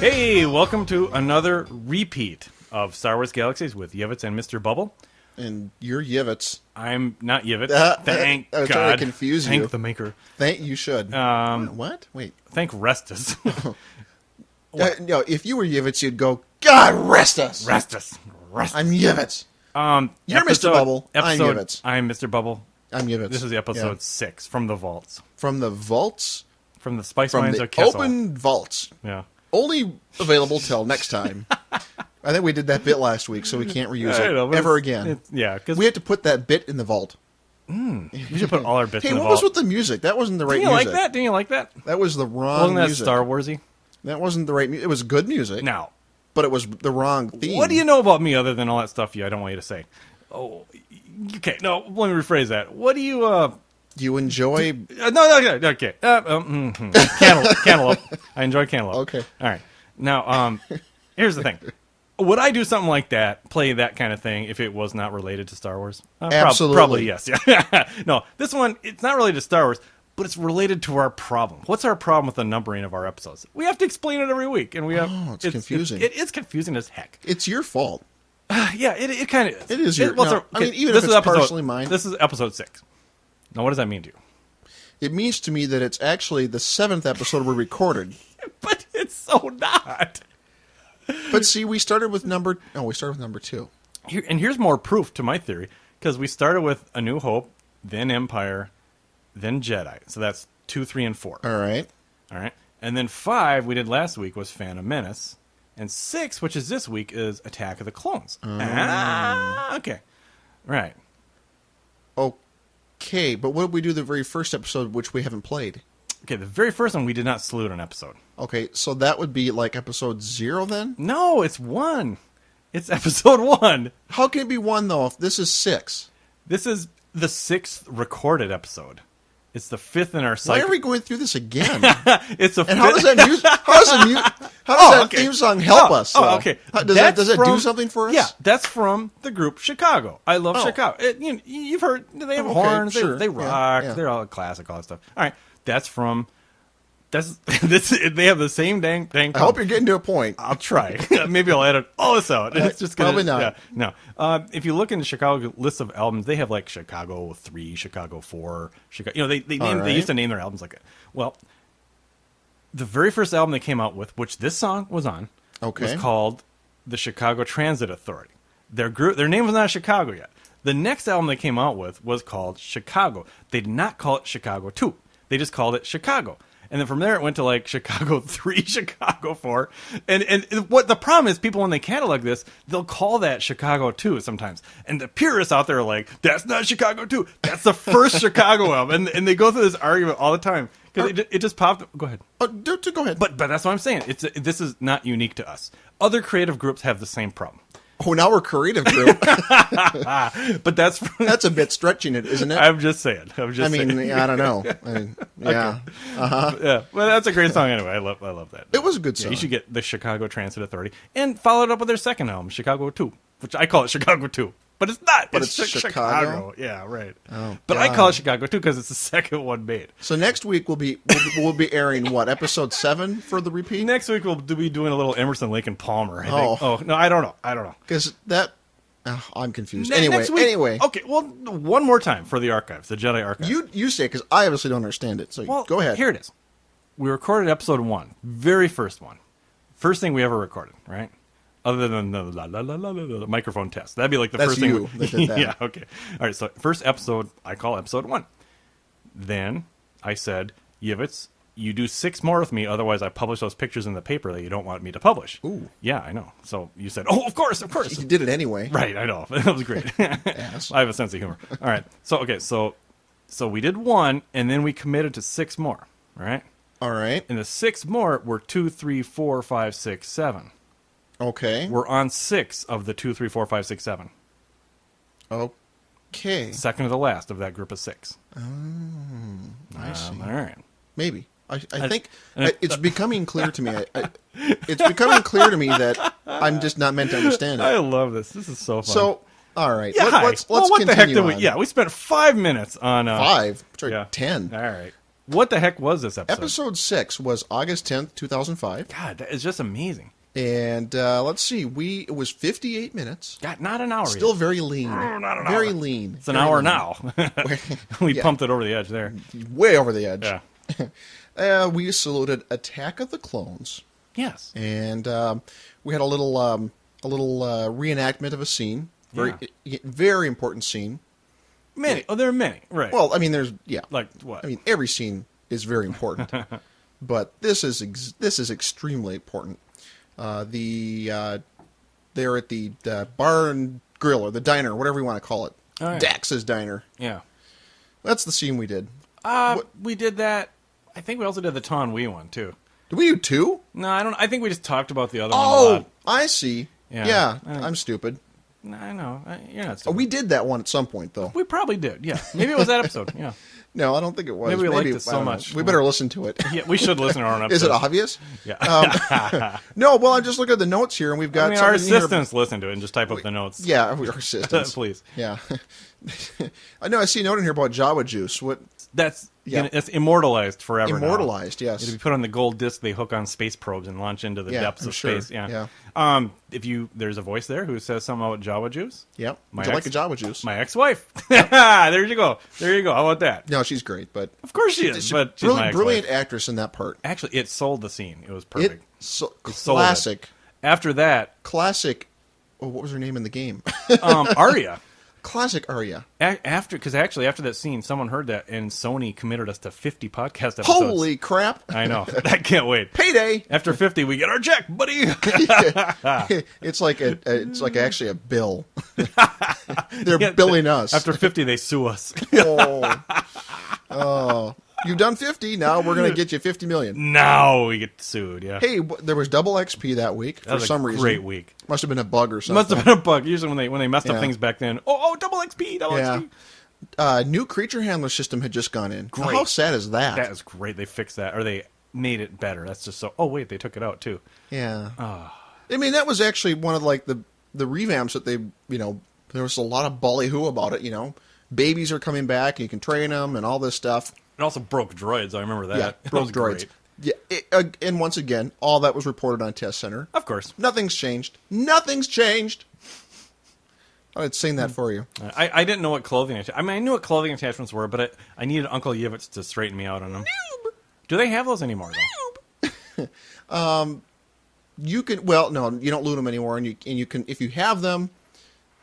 Hey, welcome to another repeat of Star Wars Galaxies with Yivvits and MrBubble. And you're Yivvits. I'm not Yivvits. Thank I was God. trying to confuse you. Thank the maker. You should. What? Wait. Thank Restus. No, if you were Yivvits, you'd go, God, rest us. Restus. I'm Yivvits. You're MrBubble. I'm Yivvits. I'm MrBubble. I'm Yivvits. This is episode 6 from the vaults. From the vaults? From the Spice From Mines the of Kessel. open vaults. Yeah. Only available till next time. I think we did that bit last week, so we can't reuse it ever again. Because we had to put that bit in the vault. We should put all our bits in the vault. Hey, what was with the music? That wasn't the right music. Didn't you like that? That was the wrong Wasn't that music. Star Warsy? That wasn't the right music. It was good music. Now, but it was the wrong theme. what do you know about me other than all that stuff I don't want you to say? Oh, okay. No, let me rephrase that. What do you... Do you enjoy... No, okay. Cantaloupe. I enjoy cantaloupe. Okay. All right. Now, here's the thing. Would I do something like that, play that kind of thing, if it was not related to Star Wars? Absolutely. Probably yes. Yeah. No, this one, it's not related to Star Wars, but it's related to our problem. What's our problem with the numbering of our episodes? We have to explain it every week, and we have... it's confusing. It is confusing as heck. It's your fault. Yeah, it kind of is. It is your... I mean, even if it's partially mine... This is episode 6. Now, what does that mean to you? It means to me that it's actually the 7th episode we recorded. But it's so not. But see, we started with number 2. Here's more proof to my theory, because we started with A New Hope, then Empire, then Jedi. So that's 2, 3, and 4. All right. And then 5 we did last week was Phantom Menace, and 6, which is this week, is Attack of the Clones. Okay. Right. Okay, but what did we do the very first episode, which we haven't played? Okay, the very first one we did not salute an episode. Okay, so that would be like episode 0 then? No, it's 1. It's episode 1. How can it be 1 though if this is 6? This is the 6th recorded episode. It's the 5th in our cycle. Why are we going through this again? It's a and how does that theme song help us? Okay. Does that do something for us? Yeah, that's from the group Chicago. I love Chicago. You've heard they have horns. Sure. They rock. Yeah. They're all classic, all that stuff. All right, that's from. This. They have the same dang. I hope you're getting to a point. I'll try. Maybe I'll edit all this out. It's just probably not. Yeah, no. If you look in the Chicago list of albums, they have like Chicago 3, Chicago 4, Chicago. They used to name their albums like that. Well, the very first album they came out with, which this song was on, was called the Chicago Transit Authority. Their name was not Chicago yet. The next album they came out with was called Chicago. They did not call it Chicago 2. They just called it Chicago. And then from there, it went to like Chicago 3, Chicago 4. And what the problem is, people, when they catalog this, they'll call that Chicago 2 sometimes. And the purists out there are like, that's not Chicago 2. That's the first Chicago album. And they go through this argument all the time. Because it just popped. Go ahead. Go ahead. But that's what I'm saying. This is not unique to us. Other creative groups have the same problem. Oh, now we're a creative group. But that's a bit stretching it, isn't it? I'm just saying. I don't know. Yeah. Okay. Yeah. Well, that's a great song anyway. I love that. It was a good song. You should get the Chicago Transit Authority and follow it up with their second album, Chicago 2, which I call it Chicago 2. But it's not. But it's Chicago? Yeah, right. Oh, but God. I call it Chicago 2 because it's the second one made. So next week we'll be airing what, episode 7 for the repeat? Next week we'll be doing a little Emerson, Lake and Palmer. I think. Oh no, I don't know. Because that. I'm confused. Next week, anyway. Okay, well, one more time for the archives, the Jedi archives. You say, because I obviously don't understand it. So go ahead. Here it is. We recorded episode 1, very first one, first thing we ever recorded, right? Other than the microphone test. That'd be like the first thing. That did that. Yeah, okay. All right, so first episode, I call episode 1. Then I said, Yivvits, you do 6 more with me, otherwise I publish those pictures in the paper that you don't want me to publish. Ooh. Yeah, I know. So you said, oh, of course. You did it anyway. Right, I know. That was great. Yes. I have a sense of humor. All right. So we did 1, and then we committed to 6 more, right? All right. And the 6 more were 2, 3, 4, 5, 6, 7. Okay. We're on 6 of the 2, 3, 4, 5, 6, 7. Okay. Second to the last of that group of 6. Oh, I see. All right. Maybe. I think it's becoming clear to me. It's becoming clear to me that I'm just not meant to understand it. I love this. This is so fun. So, all right. Yeah, Let's what the heck did we... on. Yeah, we spent 5 minutes on... 5? Sorry, yeah. 10. All right. What the heck was this episode? Episode 6 was August 10th, 2005. God, that is just amazing. And let's see, it was 58 minutes. God, not an hour. Still yet. very lean. Oh, not an very hour. lean. It's an hour lean. now. We Yeah. pumped it over the edge there. Way over the edge. Yeah. We saluted Attack of the Clones. Yes. And we had a little reenactment of a scene. Very important scene. Many. Oh, there are many. Right. Well, I mean, like what? I mean, every scene is very important, but this is extremely important. They're at the bar and grill or the diner, whatever you want to call it. Oh, yeah. Dax's Diner. Yeah. That's the scene we did. We did that. I think we also did the Ton Wee one too. Did we do 2? No, I don't. I think we just talked about the other one a Oh, lot. I see. Yeah. I'm stupid. No, I know. You're not Oh, stupid. we did that one at some point, though. We probably did. Yeah. Maybe it was that episode. Yeah. No, I don't think it was. Maybe we liked it I so don't know. much. We better listen to it. Yeah, we should listen to our own episode. Is it obvious? Yeah. No, well, I'm just looking at the notes here, and we've got our something here. assistants listen to it and just type up the notes. Yeah, our assistants. Please. Yeah. I know. I see a note in here about Java Juice. What? That's Yeah. it's immortalized forever. Immortalized, now. yes. It'll be put on the gold disc they hook on space probes and launch into the depths I'm of sure. space. Yeah. There's a voice there who says something about Java Juice. Yep. My Would you like ex- a Java Juice? My ex-wife. There you go. How about that? No, she's great, but Of course she is. But she's my ex-wife. brilliant actress in that part. Actually, it sold the scene. It was perfect. Sold Classic. it. After that, Classic. Oh, what was her name in the game? Arya. Classic Arya. After that scene, someone heard that, and Sony committed us to 50 podcast episodes. Holy crap! I know. I can't wait. Payday. After 50, we get our check, buddy. It's like actually a bill. They're billing us. After 50, they sue us. Oh. You've done 50. Now we're going to get you 50 million. Now we get sued. Yeah. Hey, there was double XP that week for some reason. Great week. Must have been a bug or something. Must have been a bug. Usually when they messed up things back then. Oh, double XP, double XP. New creature handler system had just gone in. Great. How sad is that? That is great. They fixed that, or they made it better. That's just so. Oh wait, they took it out too. Yeah. I mean, that was actually one of like the revamps that they, there was a lot of ballyhoo about it. Babies are coming back, and you can train them, and all this stuff. It also broke droids. I remember that. Yeah, broke droids. Great. Yeah, and once again, all that was reported on Test Center. Of course. Nothing's changed. Nothing's changed. I'd sing that for you. I didn't know what clothing. I mean, I knew what clothing attachments were, but I needed Uncle Yivvits to straighten me out on them. Noob. Do they have those anymore though? You can. Well, no, you don't loot them anymore, and you can if you have them.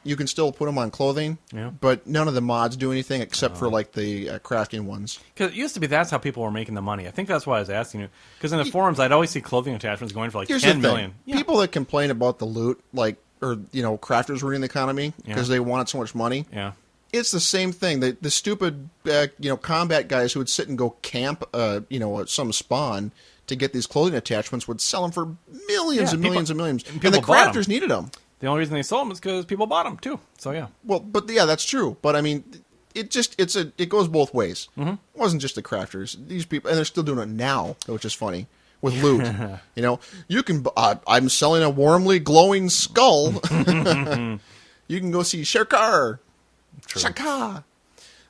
You can still put them on clothing, but none of the mods do anything except for like the crafting ones. Because it used to be that's how people were making the money. I think that's why I was asking you. Because in the forums, I'd always see clothing attachments going for like 10 million. Yeah. People that complain about the loot, or crafters ruining the economy because they wanted so much money. Yeah, it's the same thing. The stupid combat guys who would sit and go camp some spawn to get these clothing attachments would sell them for millions and millions and millions, and the crafters needed them. The only reason they sold them is because people bought them too. So yeah. Well, but yeah, that's true. But I mean, it goes both ways. Mm-hmm. It wasn't just the crafters. These people, and they're still doing it now, which is funny with loot. You can. I'm selling a warmly glowing skull. You can go see Sherkar. Shaka.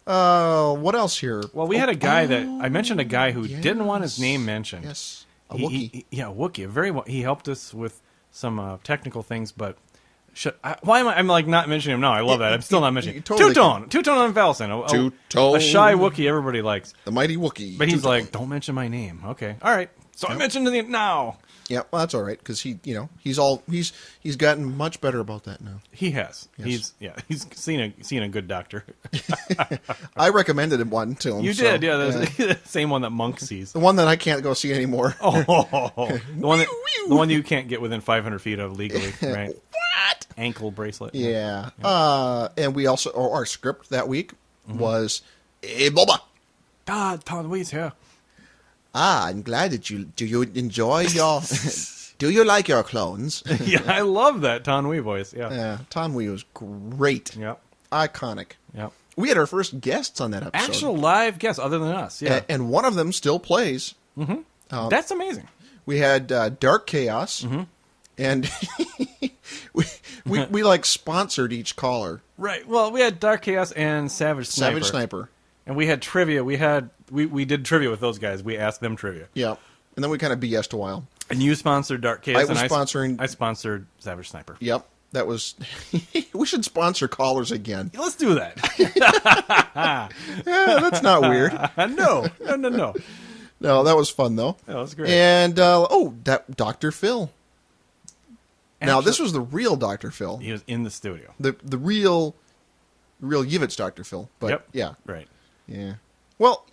What else here? Well, we had a guy that I mentioned. A guy who didn't want his name mentioned. Yes, a Wookiee. Wookiee. He helped us with some technical things, but. Why am I'm like not mentioning him now? I love that. I'm still not mentioning Two-Tone on Valson. Two-Tone. A shy Wookiee everybody likes. The mighty Wookiee. But he's like, don't mention my name. Okay. All right. So I mentioned it now. Yeah, well, that's all right because he's gotten much better about that now. He has. Yes. He's seen a good doctor. I recommended one to him. You did, yeah. The same one that Monk sees. The one that I can't go see anymore. The one you can't get within 500 feet of legally, right? What? Ankle bracelet. Yeah. And we also our script that week was "Hey, Boba." Ton Wee's here. I'm glad that you enjoy your. Do you like your clones? Yeah, I love that Ton Wee voice. Yeah, Ton Wee was great. Yep. Iconic. Yep. We had our first guests on that episode. Actual live guests, other than us. Yeah, and one of them still plays. Mm-hmm. That's amazing. We had Dark Chaos, and we like sponsored each caller. Right. Well, we had Dark Chaos and Savage Sniper. And we had trivia. We did trivia with those guys. We asked them trivia. Yeah. And then we kind of BS'd a while. And you sponsored Dark Chaos. I sponsored Savage Sniper. Yep. That was... we should sponsor callers again. Let's do that. Yeah, that's not weird. No. No, that was fun, though. That was great. And, that Dr. Phil. Now, this was the real Dr. Phil. He was in the studio. The real Yivvits Dr. Phil. But, yep. Yeah. Right. Yeah. Well,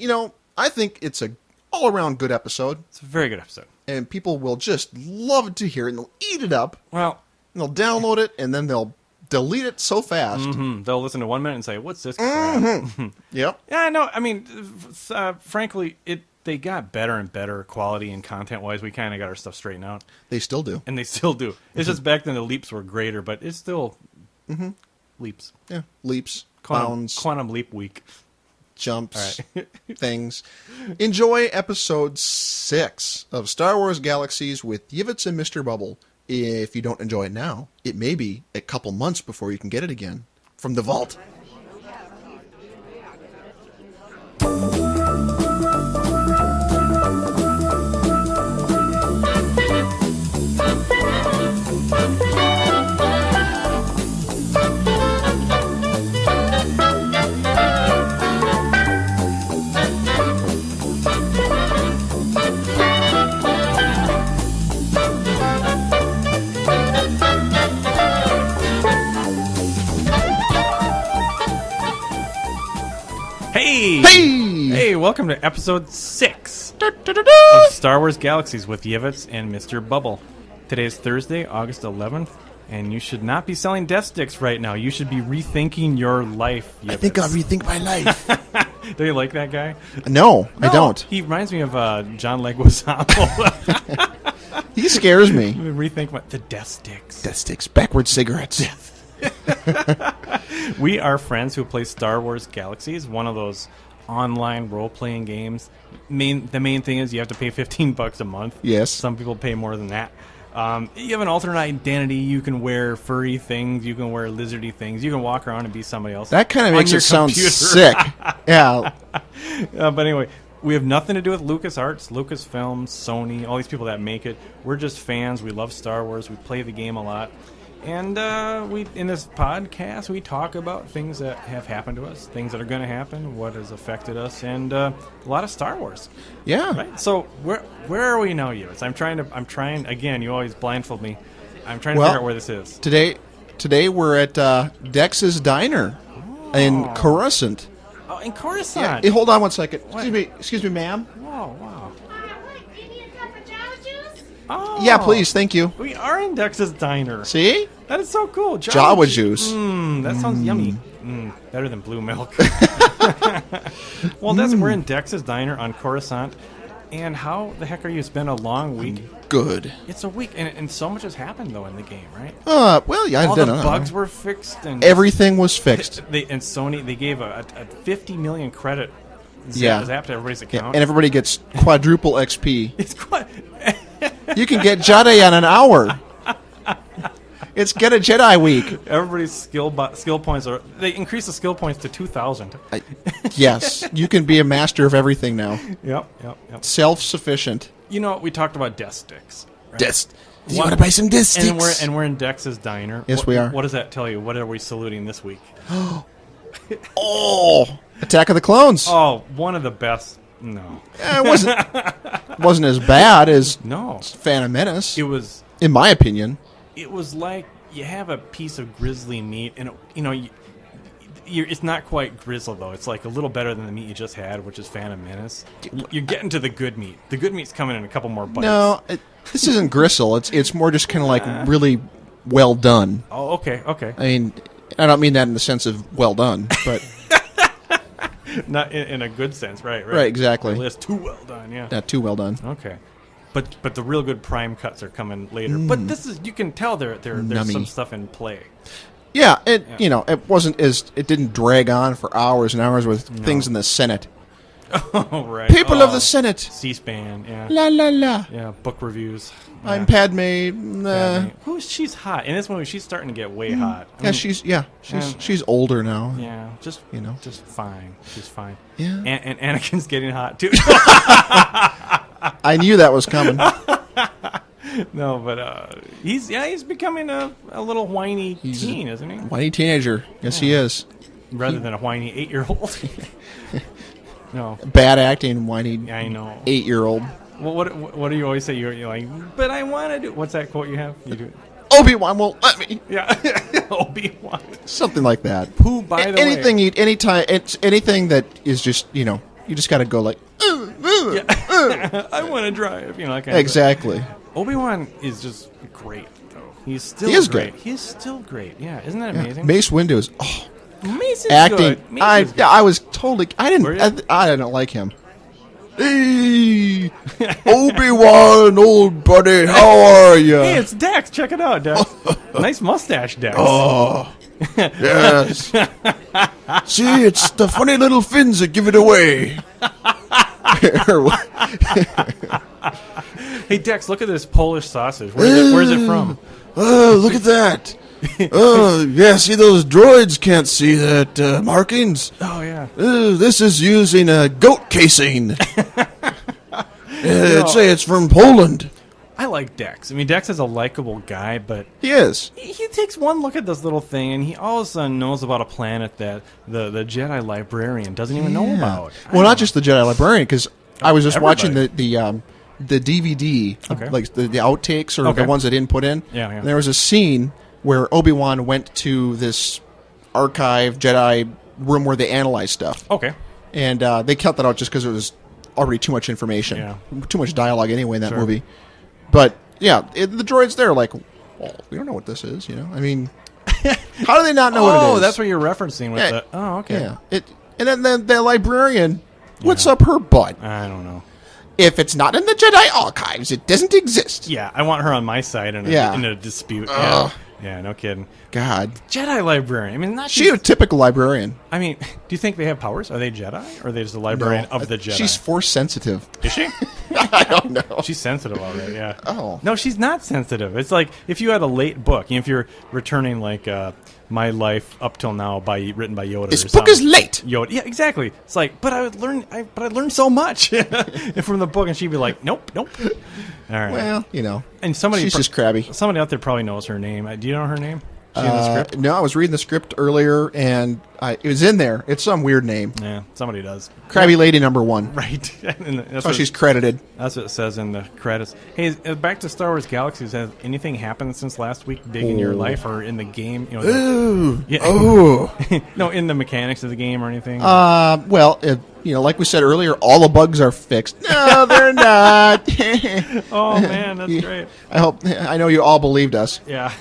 I think it's a all-around good episode. It's a very good episode. And people will just love to hear it, and they'll eat it up. Well... And they'll download it, and then they'll delete it so fast. Mm-hmm. They'll listen to 1 minute and say, "What's this crap?" Mm-hmm. Yep. Yeah, no. I mean, frankly, they got better and better quality and content-wise. We kind of got our stuff straightened out. They still do. And they still do. It's just back then the leaps were greater, but it's still leaps. Yeah, leaps, bounds, Quantum leap week. Jumps, All right. things. Enjoy episode 6 of Star Wars Galaxies with Yivvits and MrBubble. If you don't enjoy it now, it may be a couple months before you can get it again from the vault. Hey, welcome to episode 6 of Star Wars Galaxies with Yivvits and MrBubble. Today is Thursday, August 11th, and you should not be selling death sticks right now. You should be rethinking your life, Yivvits. I think I'll rethink my life. Do you like that guy? No, I don't. He reminds me of John Leguizamo. He scares me. Rethink the death sticks. Death sticks, backwards cigarettes. We are friends who play Star Wars Galaxies, one of those online role-playing games. The main thing is you have to pay $15 a month. Yes. Some people pay more than that. You have an alternate identity. You can wear furry things. You can wear lizardy things. You can walk around and be somebody else. That kind of makes it sound sick. Yeah. But anyway, we have nothing to do with LucasArts, Lucasfilms, Sony, all these people that make it. We're just fans. We love Star Wars. We play the game a lot. And we in this podcast, we talk about things that have happened to us, things that are going to happen, what has affected us, and a lot of Star Wars. Yeah. Right? So where are we now, Yivvits? I'm trying, again, you always blindfold me. I'm trying to figure out where this is. Today we're at Dex's Diner in Coruscant. Oh, in Coruscant. Yeah. Hold on one second. Excuse me, ma'am. Oh, wow. Oh. Yeah, please, thank you. We are in Dex's Diner. See? That is so cool. Jawa juice. That sounds yummy. Better than blue milk. Well, we're in Dex's Diner on Coruscant. And how the heck are you? It's been a long week. Good. It's a week, and so much has happened, though, in the game, right? Well, yeah, all the bugs were fixed. And everything was fixed. And Sony, they gave a 50 million credit zap to everybody's account. Yeah, and everybody gets quadruple XP. It's quite... You can get Jedi in an hour. It's Get a Jedi Week. Everybody's skill points they increase the skill points to 2,000. Yes, you can be a master of everything now. Yep. Self-sufficient. You know, we talked about death sticks. Right? Do you want to buy some death sticks? And we're in Dex's Diner. Yes, we are. What does that tell you? What are we saluting this week? Attack of the Clones. Oh, one of the best. No, it wasn't as bad as Phantom Menace. It was, in my opinion. It was like you have a piece of grizzly meat, and it's not quite grizzle though. It's like a little better than the meat you just had, which is Phantom Menace. You're getting to the good meat. The good meat's coming in a couple more bites. No, this isn't gristle. It's more just kind of like really well done. Oh, okay. I mean, I don't mean that in the sense of well done, but. Not in a good sense, right? Right, exactly. It's too well done, yeah. Not too well done. Okay, but the real good prime cuts are coming later. But this is, you can tell there's some stuff in play. Yeah, it wasn't it didn't drag on for hours and hours with things in the Senate. Oh, right. People of the Senate. C-SPAN, yeah. La la la. Yeah, book reviews. Yeah. I'm Padme. Who? She's hot. In this movie, she's starting to get way hot. I Yeah, mean, she's older now. Yeah, just just fine. She's fine. Yeah. And Anakin's getting hot too. I knew that was coming. No, but he's becoming a little whiny teen, isn't he? Whiny teenager. Yes, he is. Rather than a whiny 8-year-old. No. Bad acting, whiny. I know. 8-year-old. Well, what do you always say? You're like, but I want to do. What's that quote you have? You do. Obi-Wan won't let me. Yeah, Obi-Wan. Something like that. Who, by the way, anything that is just you just got to go like. I want to drive. That kind exactly. of Obi-Wan is just great, though. He is great. He's still great. Yeah, isn't that amazing? Mace Windu is Mace is acting. Good. Mace is good. I was totally. I didn't like him. Hey, Obi-Wan, old buddy, how are you? Hey, it's Dex. Check it out, Dex. Nice mustache, Dex. Oh, yes. See, it's the funny little fins that give it away. Hey, Dex, look at this Polish sausage. Where's it from? Oh, look at that. Oh, yeah, see, those droids can't see that markings. Oh, yeah. This is using a goat casing. I'd say it's from Poland. I like Dex. I mean, Dex is a likable guy, but... He is. He takes one look at this little thing, and he all of a sudden knows about a planet that the Jedi librarian doesn't even know about. Well, not just the Jedi librarian, because I was just watching the DVD, like the outtakes or the ones that didn't put in. Yeah. And there was a scene where Obi-Wan went to this archive Jedi room where they analyze stuff. Okay. And they cut that out just because it was already too much information. Yeah. Too much dialogue anyway in that movie. But, yeah, the droids there are like, well, we don't know what this is, I mean, how do they not know what it is? Oh, that's what you're referencing with the... Oh, okay. Yeah. And then the librarian, what's up her butt? I don't know. If it's not in the Jedi archives, it doesn't exist. Yeah, I want her on my side in a dispute. Yeah, no kidding. God. Jedi librarian. I mean, not She's a typical librarian. I mean, do you think they have powers? Are they Jedi? Or are they just a librarian of the Jedi? She's force sensitive. Is she? I don't know. She's sensitive already, yeah. Oh. No, she's not sensitive. It's like if you had a late book, if you're returning like My Life Up Till Now written by Yoda. This book is late. Yoda. Yeah, exactly. It's like, but I learned so much from the book, and she'd be like, nope. All right. Well, and she's just crabby. Somebody out there probably knows her name. Do you know her name? Is she in the script? No, I was reading the script earlier, and it was in there. It's some weird name. Yeah, somebody does. Crabby Lady #1. Right. That's how she's credited. That's what it says in the credits. Hey, back to Star Wars Galaxies. Has anything happened since last week, big in your life or in the game? No, in the mechanics of the game or anything? Well, like we said earlier, all the bugs are fixed. No, they're not. Oh, man, that's great. I know you all believed us. Yeah.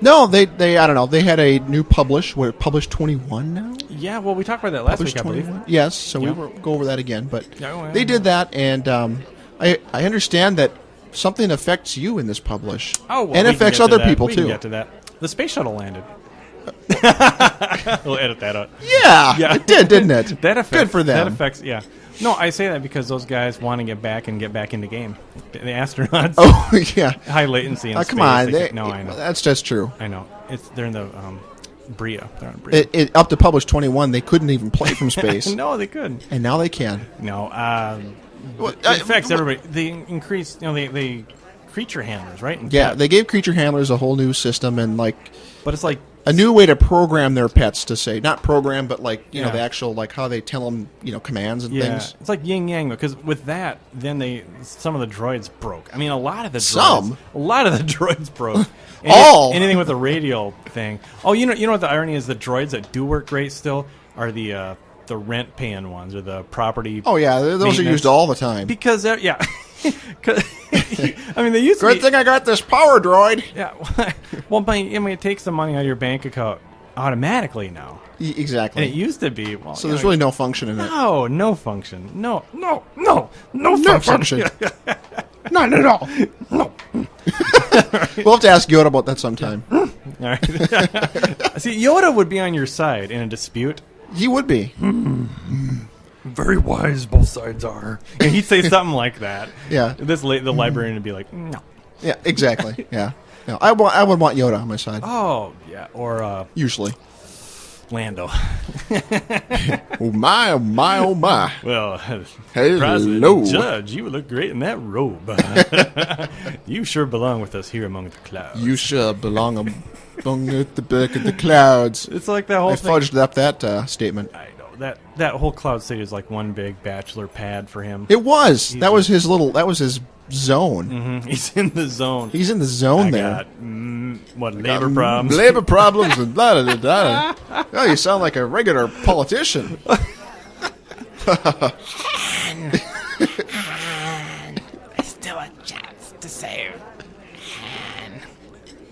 No, they I don't know. They had a new publish. What, Publish 21 now? Yeah, well, we talked about that last week, I believe. Yes, so we will go over that again. But Yeah. they did that, and I understand that something affects you in this publish. Oh, well, and affects other people, we too. We can get to that. The space shuttle landed. We'll edit that out. Yeah, it did, didn't it? That affects, good for them. That affects, yeah. No, I say that because those guys want to get back into game. The astronauts. Oh, yeah. High latency in space. Come on. No, I know. That's just true. I know. They're in the Bria. They're on Bria. Up to Publish 21, they couldn't even play from space. No, they couldn't. And now they can. No. It affects everybody. They increase, the creature handlers, right? They gave creature handlers a whole new system and But it's like a new way to program their pets to say, not program, but the actual, how they tell them, commands and things. It's like yin yang, because with that, then some of the droids broke. I mean, a lot of the droids broke. Anything with the radial thing. Oh, you know what the irony is? The droids that do work great still are the rent paying ones or the property. Oh yeah, those are used all the time. Because yeah. I mean, they used to Good thing I got this power droid. Yeah. Well, it takes the money out of your bank account automatically now. Exactly. And it used to be. Well, so there's really no function in it. No function. No function. Not at all. No. We'll have to ask Yoda about that sometime. All right. See, Yoda would be on your side in a dispute. He would be. Very wise, both sides are. And he'd say something like that. Yeah. The librarian would be like, no. Yeah, exactly. Yeah. No, I would want Yoda on my side. Oh, yeah. Or usually. Lando. Oh my, oh my, oh my. Well, hello, President Judge, you look great in that robe. You sure belong with us here among the clouds. You sure belong among the back of the clouds. It's like that whole I thing. fudged up that statement. I know. That whole Cloud City is like one big bachelor pad for him. It was. That was his zone. Mm-hmm. He's in the zone. He's in the zone there. Labor problems? Labor problems and blah, blah, blah, blah. Oh, you sound like a regular politician. Still a chance to save Han.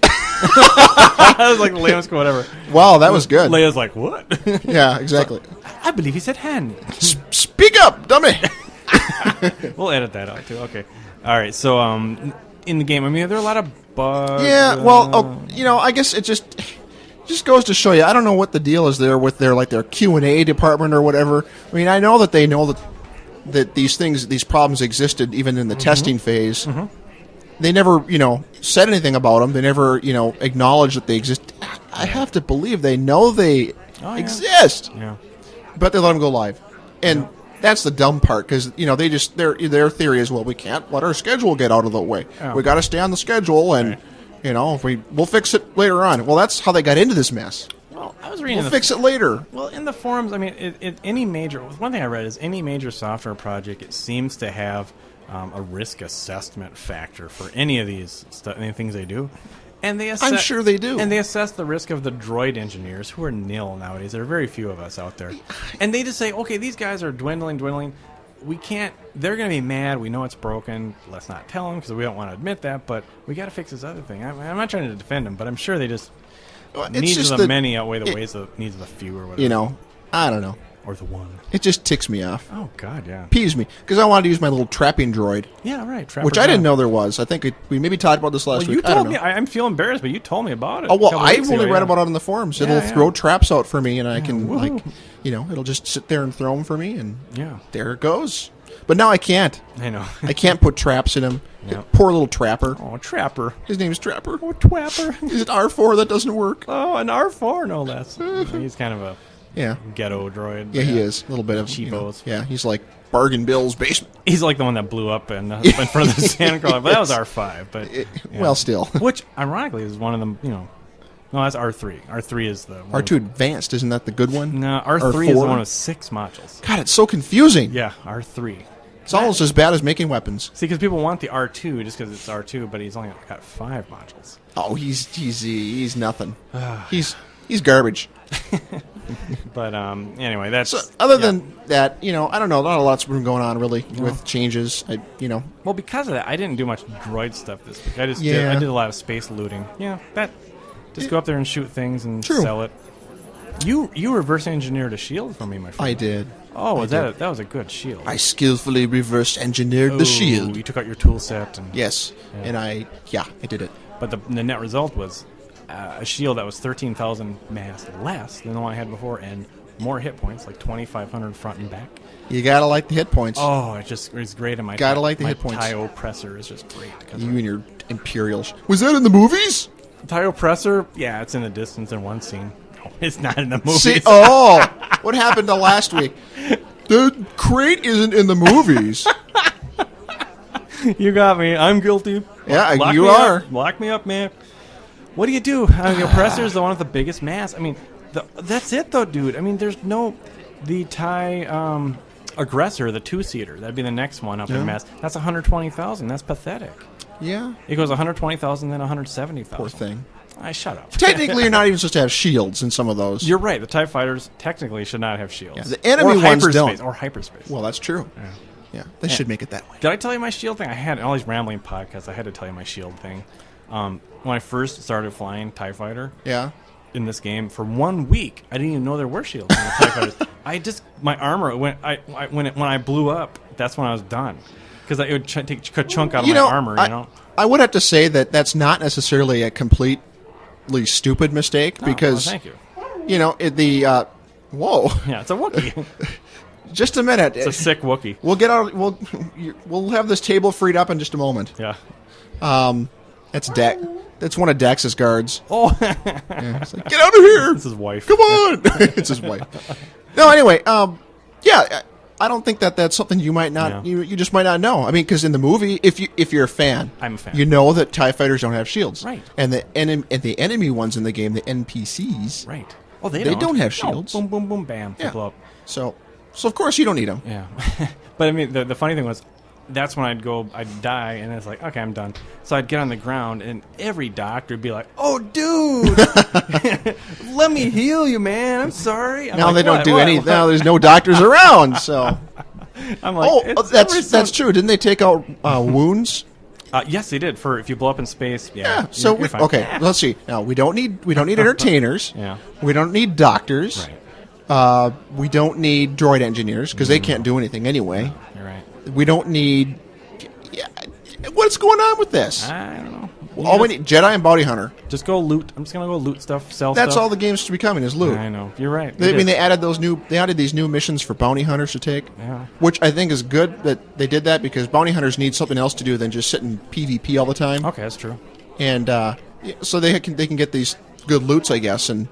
That was like the lamest whatever. Wow, that was good. Leia's like, what? Yeah, exactly. I believe he said Han. Speak up, dummy. We'll edit that out too. Okay. All right. So, in the game, I mean, there are a lot of bugs. Yeah. Well, I guess it just goes to show you. I don't know what the deal is there with their Q&A department or whatever. I mean, I know that they know that these problems existed even in the testing phase. Mm-hmm. They never, said anything about them. They never, acknowledged that they exist. I have to believe they know they exist. Yeah. But they let them go live, and that's the dumb part because they just their theory is, well, we can't let our schedule get out of the way. Oh. We got to stay on the schedule, and if we'll fix it later on. Well, that's how they got into this mess. Well, I was reading. We'll fix it later. Well, in the forums, I mean, one thing I read is any major software project, it seems to have a risk assessment factor for any of these any things they do. And I'm sure they do. And they assess the risk of the droid engineers, who are nil nowadays. There are very few of us out there. And they just say, okay, these guys are dwindling. We can't, they're going to be mad. We know it's broken. Let's not tell them because we don't want to admit that. But we got to fix this other thing. I'm not trying to defend them, but I'm sure they just, needs of the many outweigh the needs of the few or whatever. I don't know. Or the one. It just ticks me off. Oh, God, yeah. Peeves me. Because I wanted to use my little trapping droid. Yeah, right. Which I didn't know there was. I think we maybe talked about this last week. You told me. I'm feeling embarrassed, but you told me about it. Oh, well, I've only read about it in the forums. It'll throw traps out for me, and I can, it'll just sit there and throw them for me, and there it goes. But now I can't. I know. I can't put traps in him. Yep. Poor little Trapper. Oh, Trapper. His name's Trapper. Oh, Twapper. Is it R4 that doesn't work? Oh, an R4, no less. He's kind of a ghetto droid. Yeah, he is. A little bit of cheapos. He's like Bargain Bill's basement. He's like the one that blew up in front of the Santa Claus. But that was R5. But well, still. Which, ironically, is one of them, No, that's R3. R3 is the one. R2 Advanced, isn't that the good one? No, R3 is the one with 6 modules. God, it's so confusing. Yeah, R3. It's almost as bad as making weapons. See, because people want the R2 just because it's R2, but he's only got 5 modules. Oh, he's nothing. he's garbage. But anyway, that's so. Other than that, I don't know. Not a lot's been going on really with changes. Well, because of that, I didn't do much droid stuff this week. I did a lot of space looting. Yeah, just go up there and shoot things and sell it. You reverse engineered a shield for me, my friend. I did. Oh, that was a good shield. I skillfully reverse engineered the shield. You took out your tool set. Yes, and I did it. But the net result was a shield that was 13,000 mass less than the one I had before, and more hit points, like 2,500 front and back. You gotta like the hit points. Oh, it's great. And my hit points. TIE oppressor is just great. You and your Imperials. Was that in the movies? TIE oppressor? Yeah, it's in the distance in one scene. No, it's not in the movies. See, what happened to last week? The crate isn't in the movies. You got me. I'm guilty. Yeah, you are. Lock me up, man. What do you do? The oppressor is the one with the biggest mass. I mean, that's it, though, dude. I mean, there's the TIE aggressor, the 2-seater. That'd be the next one up in mass. That's 120,000. That's pathetic. Yeah. It goes 120,000, then 170,000. Poor thing. Shut up. Technically, you're not even supposed to have shields in some of those. You're right. The TIE fighters technically should not have shields. Yeah, the enemy ones don't. Or hyperspace. Well, that's true. Yeah, they should make it that way. Did I tell you my shield thing? I had all these rambling podcasts. I had to tell you my shield thing. When I first started flying TIE Fighter in this game, for 1 week, I didn't even know there were shields in the TIE Fighters. My armor, when I blew up, that's when I was done. Because it would take a chunk out of my armor, I would have to say that that's not necessarily a completely stupid mistake because thank you. whoa. Yeah, it's a Wookiee. Just a minute. It's a sick Wookiee. We'll get out. We'll have this table freed up in just a moment. Yeah. That's Dex. That's one of Dax's guards. Oh. Yeah, it's like, get out of here! It's his wife. Come on! It's his wife. No, anyway, yeah, I don't think that's something you might not, you just might not know. I mean, because in the movie, if you're a fan, I'm a fan. you know that TIE fighters don't have shields. Right. And the enemy ones in the game, the NPCs, Right. Oh, they don't have shields. No. Boom, boom, boom, bam. They blow up. So of course you don't need them. Yeah. But I mean, the funny thing was, that's when I'd die, and it's like, okay, I'm done. So I'd get on the ground, and every doctor would be like, oh, dude, let me heal you, man. I'm sorry. I'm now like, they don't do any. What? Now there's no doctors around, so. I'm like, that's true. Didn't they take out wounds? Yes, they did. For if you blow up in space, Yeah. So you're fine. okay, let's see. Now we don't need entertainers. Yeah. We don't need doctors. Right. We don't need droid engineers because they can't do anything anyway. You're right. We don't need. Yeah, what's going on with this? I don't know. All we need Jedi and Bounty Hunter. Just go loot. I'm just gonna go loot stuff, sell That's stuff. all the game's becoming is loot. I know. You're right. They added these new missions for bounty hunters to take, which I think is good that they did that because bounty hunters need something else to do than just sit in PvP all the time. Okay, that's true. And so they can get these good loots, I guess. And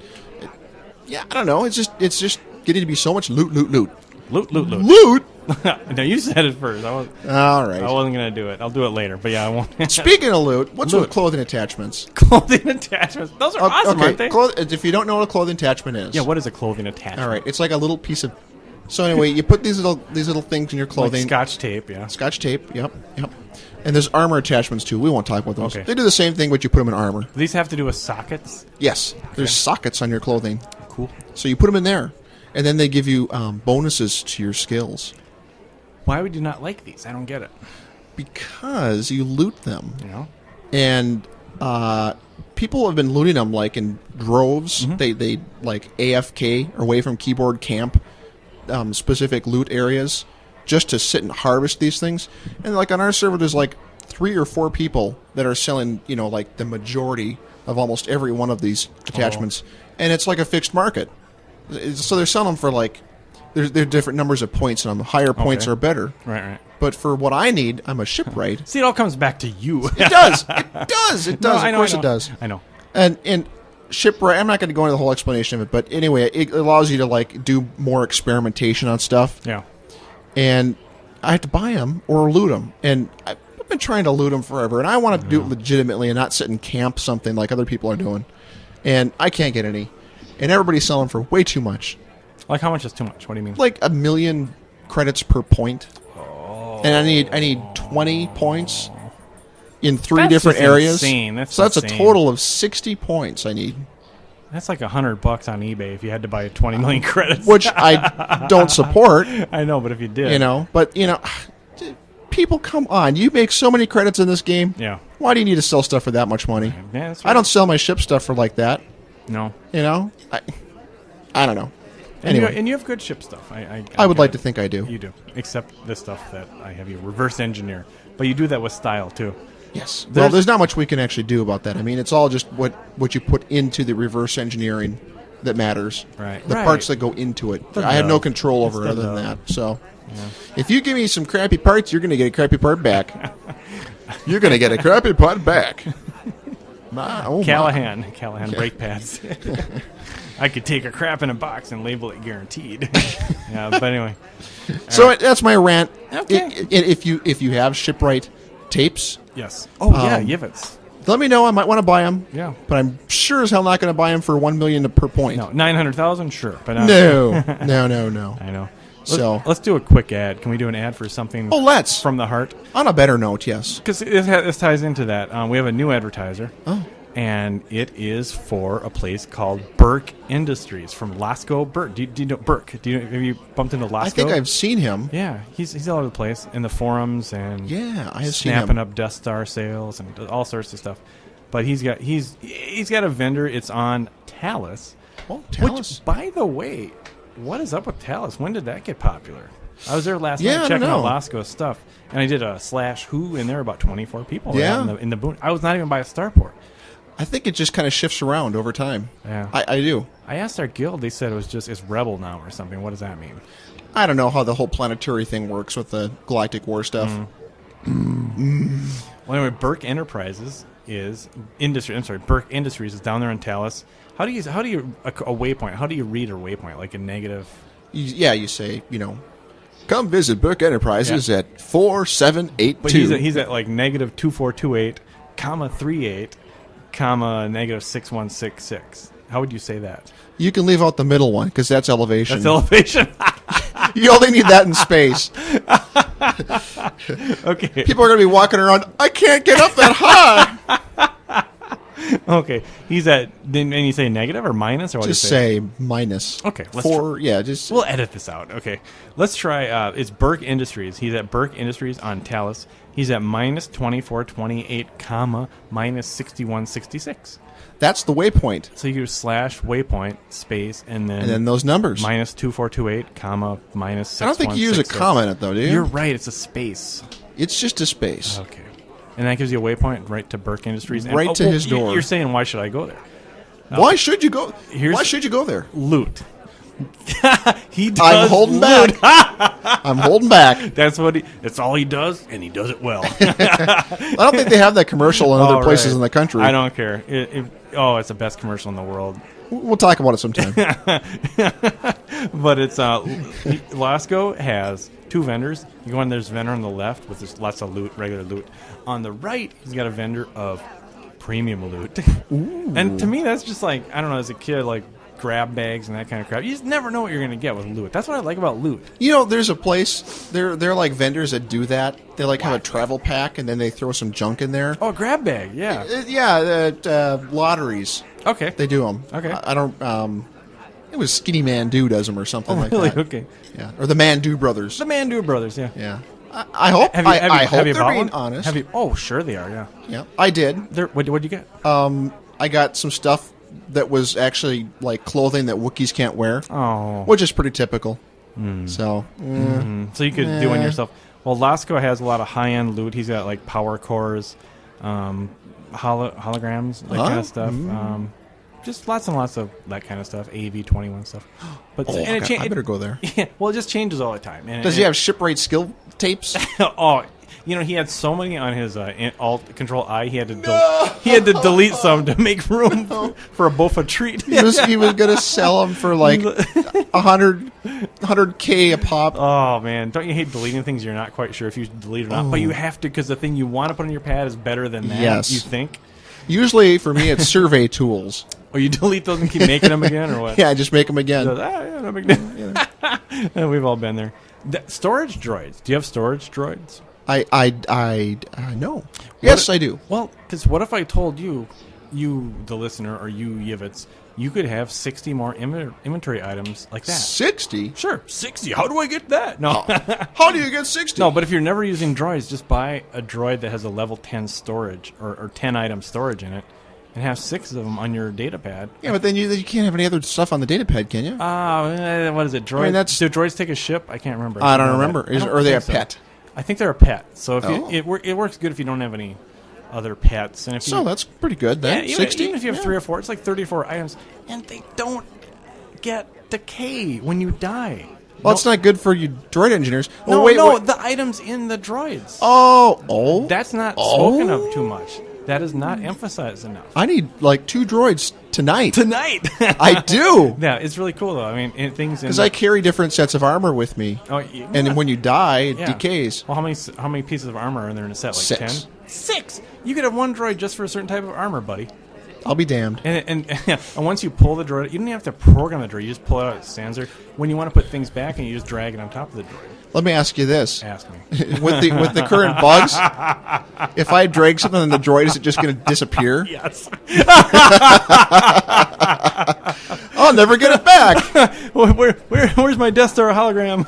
I don't know. It's just getting to be so much loot. Loot. No, you said it first. All right. I wasn't gonna do it. I'll do it later. But yeah, I won't. Speaking of loot, what's with clothing attachments? Clothing attachments. Those are awesome, aren't they? If you don't know what a clothing attachment is, Yeah. What is a clothing attachment? all right, it's like a little piece of. So anyway, you put these little things in your Like clothing. Scotch tape. Yeah. Scotch tape. Yep. And there's armor attachments too. We won't talk about those. Okay. They do the same thing, but you put them in armor. Do these have to do with sockets? Yes. There's sockets on your clothing. Cool. So you put them in there, and then they give you bonuses to your skills. Why would you not like these? I don't get it. Because you loot them. You know. And people have been looting them like in droves. Mm-hmm. They like AFK, or away from keyboard camp, specific loot areas, just to sit and harvest these things. And like on our server, there's like 3 or 4 people that are selling, like the majority of almost every one of these attachments, and it's like a fixed market. So they're selling them for like there are different numbers of points, and higher points are better. Right. But for what I need, I'm a shipwright. See, it all comes back to you. It does. It does. No, Of course it does. I know. And shipwright, I'm not going to go into the whole explanation of it, but anyway, it allows you to like do more experimentation on stuff. Yeah. And I have to buy them or loot them. And I've been trying to loot them forever, and I want to do it legitimately and not sit in camp something like other people are doing. And I can't get any. And everybody's selling for way too much. Like how much is too much? What do you mean? Like 1 million credits per point. And I need 20 points in 3 different just areas. Insane. That's a insane. total of 60 points I need. That's like $100 on eBay if you had to buy 20 million credits. Which I don't support. I know, but if you did. But people, come on. You make so many credits in this game. Yeah. Why do you need to sell stuff for that much money? Yeah, that's right. I don't sell my ship stuff for like that. No. I don't know. Anyway. And you have good ship stuff. I would like to think I do. You do. Except the stuff that I have you reverse engineer. But you do that with style, too. Yes. Well, there's not much we can actually do about that. I mean, it's all just what you put into the reverse engineering that matters. Right. The parts that go into it. I have no control over it other than that. So, if you give me some crappy parts, you're going to get a crappy part back. You're going to get a crappy part back. Callahan brake pads. I could take a crap in a box and label it guaranteed. Yeah, but anyway. So that's my rant. Okay. If you have shipwright tapes, yes. Oh yeah, Yivvits. Let me know. I might want to buy them. Yeah. But I'm sure as hell not going to buy them for 1 million per point. No, 900,000, sure, but not no. I know. Let's do a quick ad. Can we do an ad for something? Let's. From the heart. On a better note, yes. Because this ties into that. We have a new advertiser. Oh. And it is for a place called Burke Industries from Lasco. Burke. Do you know Burke? Have you bumped into Lasco? I think I've seen him. Yeah, he's all over the place in the forums and I have seen him snapping up Death Star sales and all sorts of stuff. But he's got a vendor. It's on Talus. Oh, Talus. Which, by the way, what is up with Talus? When did that get popular? I was there last night I checking don't know. out Lasco's stuff, and I did a /who, and there were about 24 people in the boot. I was not even by a starport. I think it just kind of shifts around over time. Yeah, I do. I asked our guild. They said it's Rebel now or something. What does that mean? I don't know how the whole planetary thing works with the Galactic War stuff. Well, anyway, Burke Enterprises is industry. I'm sorry, Burke Industries is down there in Talos. How do you a waypoint? How do you read a waypoint? Like a negative? You say, come visit Burke Enterprises at 4782. But he's at like negative 2428, comma 38, comma negative 6166. How would you say that? You can leave out the middle one because that's elevation. That's elevation. You only need that in space. Okay. People are going to be walking around, I can't get up that high. Okay. He's at, and you say negative or minus? Or what Just do you say minus. Okay. We'll edit this out. Okay. Let's try, it's Burke Industries. He's at Burke Industries on Talos. He's at minus 2428, comma, minus 6166. That's the waypoint. So you do slash waypoint space and then those numbers. Minus 2428, comma, minus 6166. I don't think you use a comma in it, though, do you? You're right. It's a space. It's just a space. Okay. And that gives you a waypoint right to Burke Industries. Right to his door. You're saying, why should I go there? Why should you go? Why should you go there? Loot. He does. I'm holding back. I'm holding back. That's all he does, and he does it well. I don't think they have that commercial in other places in the country. I don't care. It's the best commercial in the world. We'll talk about it sometime. But it's Lasco has 2 vendors. You go in, there's a vendor on the left with just lots of loot, regular loot. On the right, he's got a vendor of premium loot. And to me, that's just like, I don't know, as a kid, like grab bags and that kind of crap. You just never know what you're going to get with loot. That's what I like about loot. There's a place, they're like vendors that do that. They like have a travel pack and then they throw some junk in there. Oh, grab bag, yeah. Lotteries. Okay. They do them. Okay. I don't, it was Skinny Man Do does them or something like really? that. Okay. Yeah. Or the Mandu brothers. The Mandu brothers, yeah. Yeah. I hope. I hope they're being honest. Have you? Oh, sure they are. Yeah. Yeah. I did. What'd you get? I got some stuff that was actually like clothing that Wookiees can't wear. Oh. Which is pretty typical. So. So you could do one yourself. Well, Lasco has a lot of high-end loot. He's got like power cores, holograms, that kind of stuff. Just lots and lots of that kind of stuff. AV-21 stuff. But I better go there. Yeah. Well, it just changes all the time. Does he have shipwright skill tapes? Oh. He had so many on his Alt Control I. He had to delete some to make room for a Bofa treat. He was gonna sell them for like $100K a pop. Oh man, don't you hate deleting things you're not quite sure if you should delete or not? But you have to because the thing you want to put on your pad is better than that. Yes. You think? Usually for me it's survey tools. Or you delete those and keep making them again, or what? Yeah, just make them again. No big deal. We've all been there. Storage droids. Do you have storage droids? I know. Yes, I do. Well, because what if I told you, the listener, or you, Yivvits, you could have 60 more inventory items like that. 60? Sure, 60. How do I get that? No. How do you get 60? No, but if you're never using droids, just buy a droid that has a level 10 storage, or 10 item storage in it, and have 6 of them on your data pad. Yeah, but then you can't have any other stuff on the data pad, can you? What is it? Droids? I mean, do droids take a ship? I can't remember. I don't remember. Are they a pet? I think they're a pet. So if it works good if you don't have any other pets. And if that's pretty good then. Yeah, 60? Even if you have 3 or 4, it's like 34 items, and they don't get decay when you die. Well, it's not good for you droid engineers. No, the items in the droids. Oh. That's not spoken of too much. That is not emphasized enough. I need like 2 droids tonight. I do. Yeah, it's really cool though. I mean, things because I carry different sets of armor with me. Oh, yeah. And when you die, it decays. Well, how many pieces of armor are there in a set? Like 6. 10? 6. You could have 1 droid just for a certain type of armor, buddy. I'll be damned. And once you pull the droid, you don't even have to program the droid. You just pull it out. It stands there. When you want to put things back, and you just drag it on top of the droid. Let me ask you this: Ask me. with the current bugs, if I drag something on the droid, is it just going to disappear? Yes. I'll never get it back. Where's my Death Star hologram?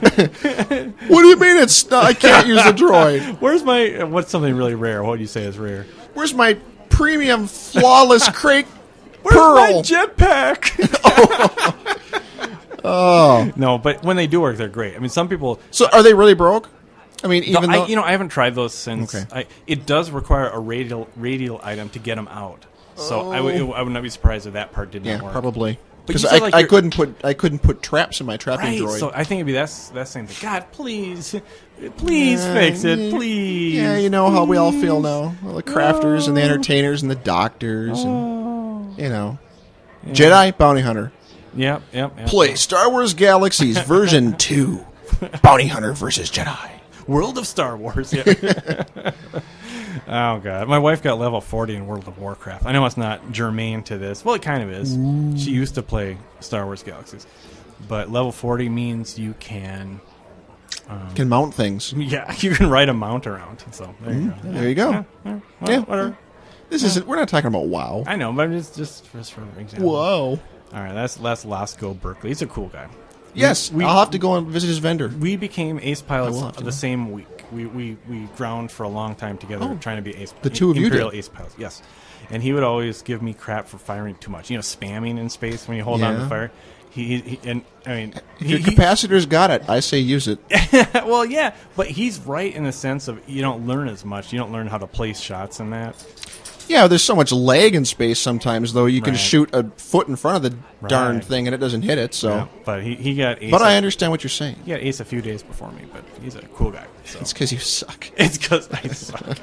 What do you mean it's not? I can't use the droid. Where's my? What's something really rare? What do you say is rare? Where's my premium flawless crate Where's pearl? My jetpack? Oh no! But when they do work, they're great. I mean, some people. So, are they really broke? I mean, even though I haven't tried those since. Okay. It does require a radial item to get them out. So I would not be surprised if that part did not work. Probably. Because I couldn't put traps in my trapping droid. So I think it'd be that same thing. God, please fix it, please. Yeah, you know how we all feel now. All the crafters and the entertainers and the doctors and Jedi Bounty Hunter. Yep. Play Star Wars Galaxies version 2. Bounty Hunter versus Jedi. World of Star Wars. Yeah. Oh god, my wife got level 40 in World of Warcraft. I know it's not germane to this. Well, it kind of is. Ooh. She used to play Star Wars Galaxies, but level 40 means you can mount things. Yeah, you can ride a mount around. So there you go. Yeah, whatever. This isn't. We're not talking about WoW. I know, but just for example. Whoa. All right, that's Lasco Berkeley. He's a cool guy. Yes, I'll have to go and visit his vendor. We became ace pilots the same week. We ground for a long time together, trying to be ace. The two of you Imperial did. Ace pilots, yes. And he would always give me crap for firing too much. You know, spamming in space when you hold on to fire. If your capacitor's got it, I say use it. Well, yeah, but he's right in the sense of you don't learn as much. You don't learn how to place shots in that. Yeah, there's so much lag in space sometimes, though. You can shoot a foot in front of the darn thing and it doesn't hit it. So, yeah, but he got ace. But I understand what you're saying. He got ace a few days before me, but he's a cool guy. So. It's because you suck. It's because I suck.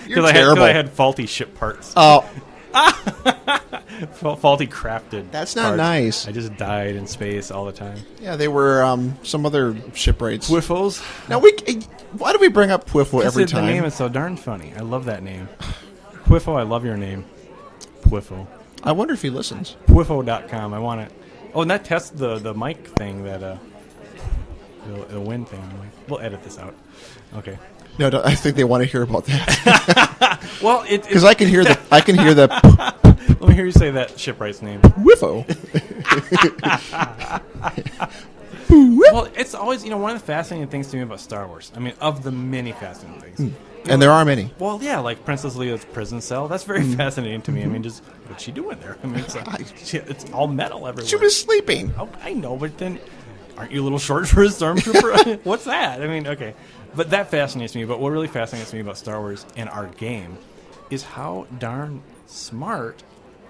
You're terrible. I had faulty ship parts. Oh. Faulty crafted. That's not parts. Nice. I just died in space all the time. Yeah, they were some other shipwrights. Pwiffos. Now why do we bring up Pwiffo every time? The name is so darn funny. I love that name. Pwiffo, I love your name. Pwiffo. I wonder if he listens. Pwiffo.com. I want it. Oh, and that tests the mic thing, that the wind thing. We'll edit this out. Okay. No, I think they want to hear about that. Well, because I can hear the Let me hear you say that shipwright's name. Pwiffo. Well, it's always one of the fascinating things to me about Star Wars. I mean, of the many fascinating things. And there are many. Well, yeah, like Princess Leia's prison cell. That's very fascinating to me. I mean, just what's she doing there? I mean, it's all metal everywhere. She was sleeping. Oh, I know, but then aren't you a little short for a stormtrooper? What's that? I mean, okay. But that fascinates me. But what really fascinates me about Star Wars and our game is how darn smart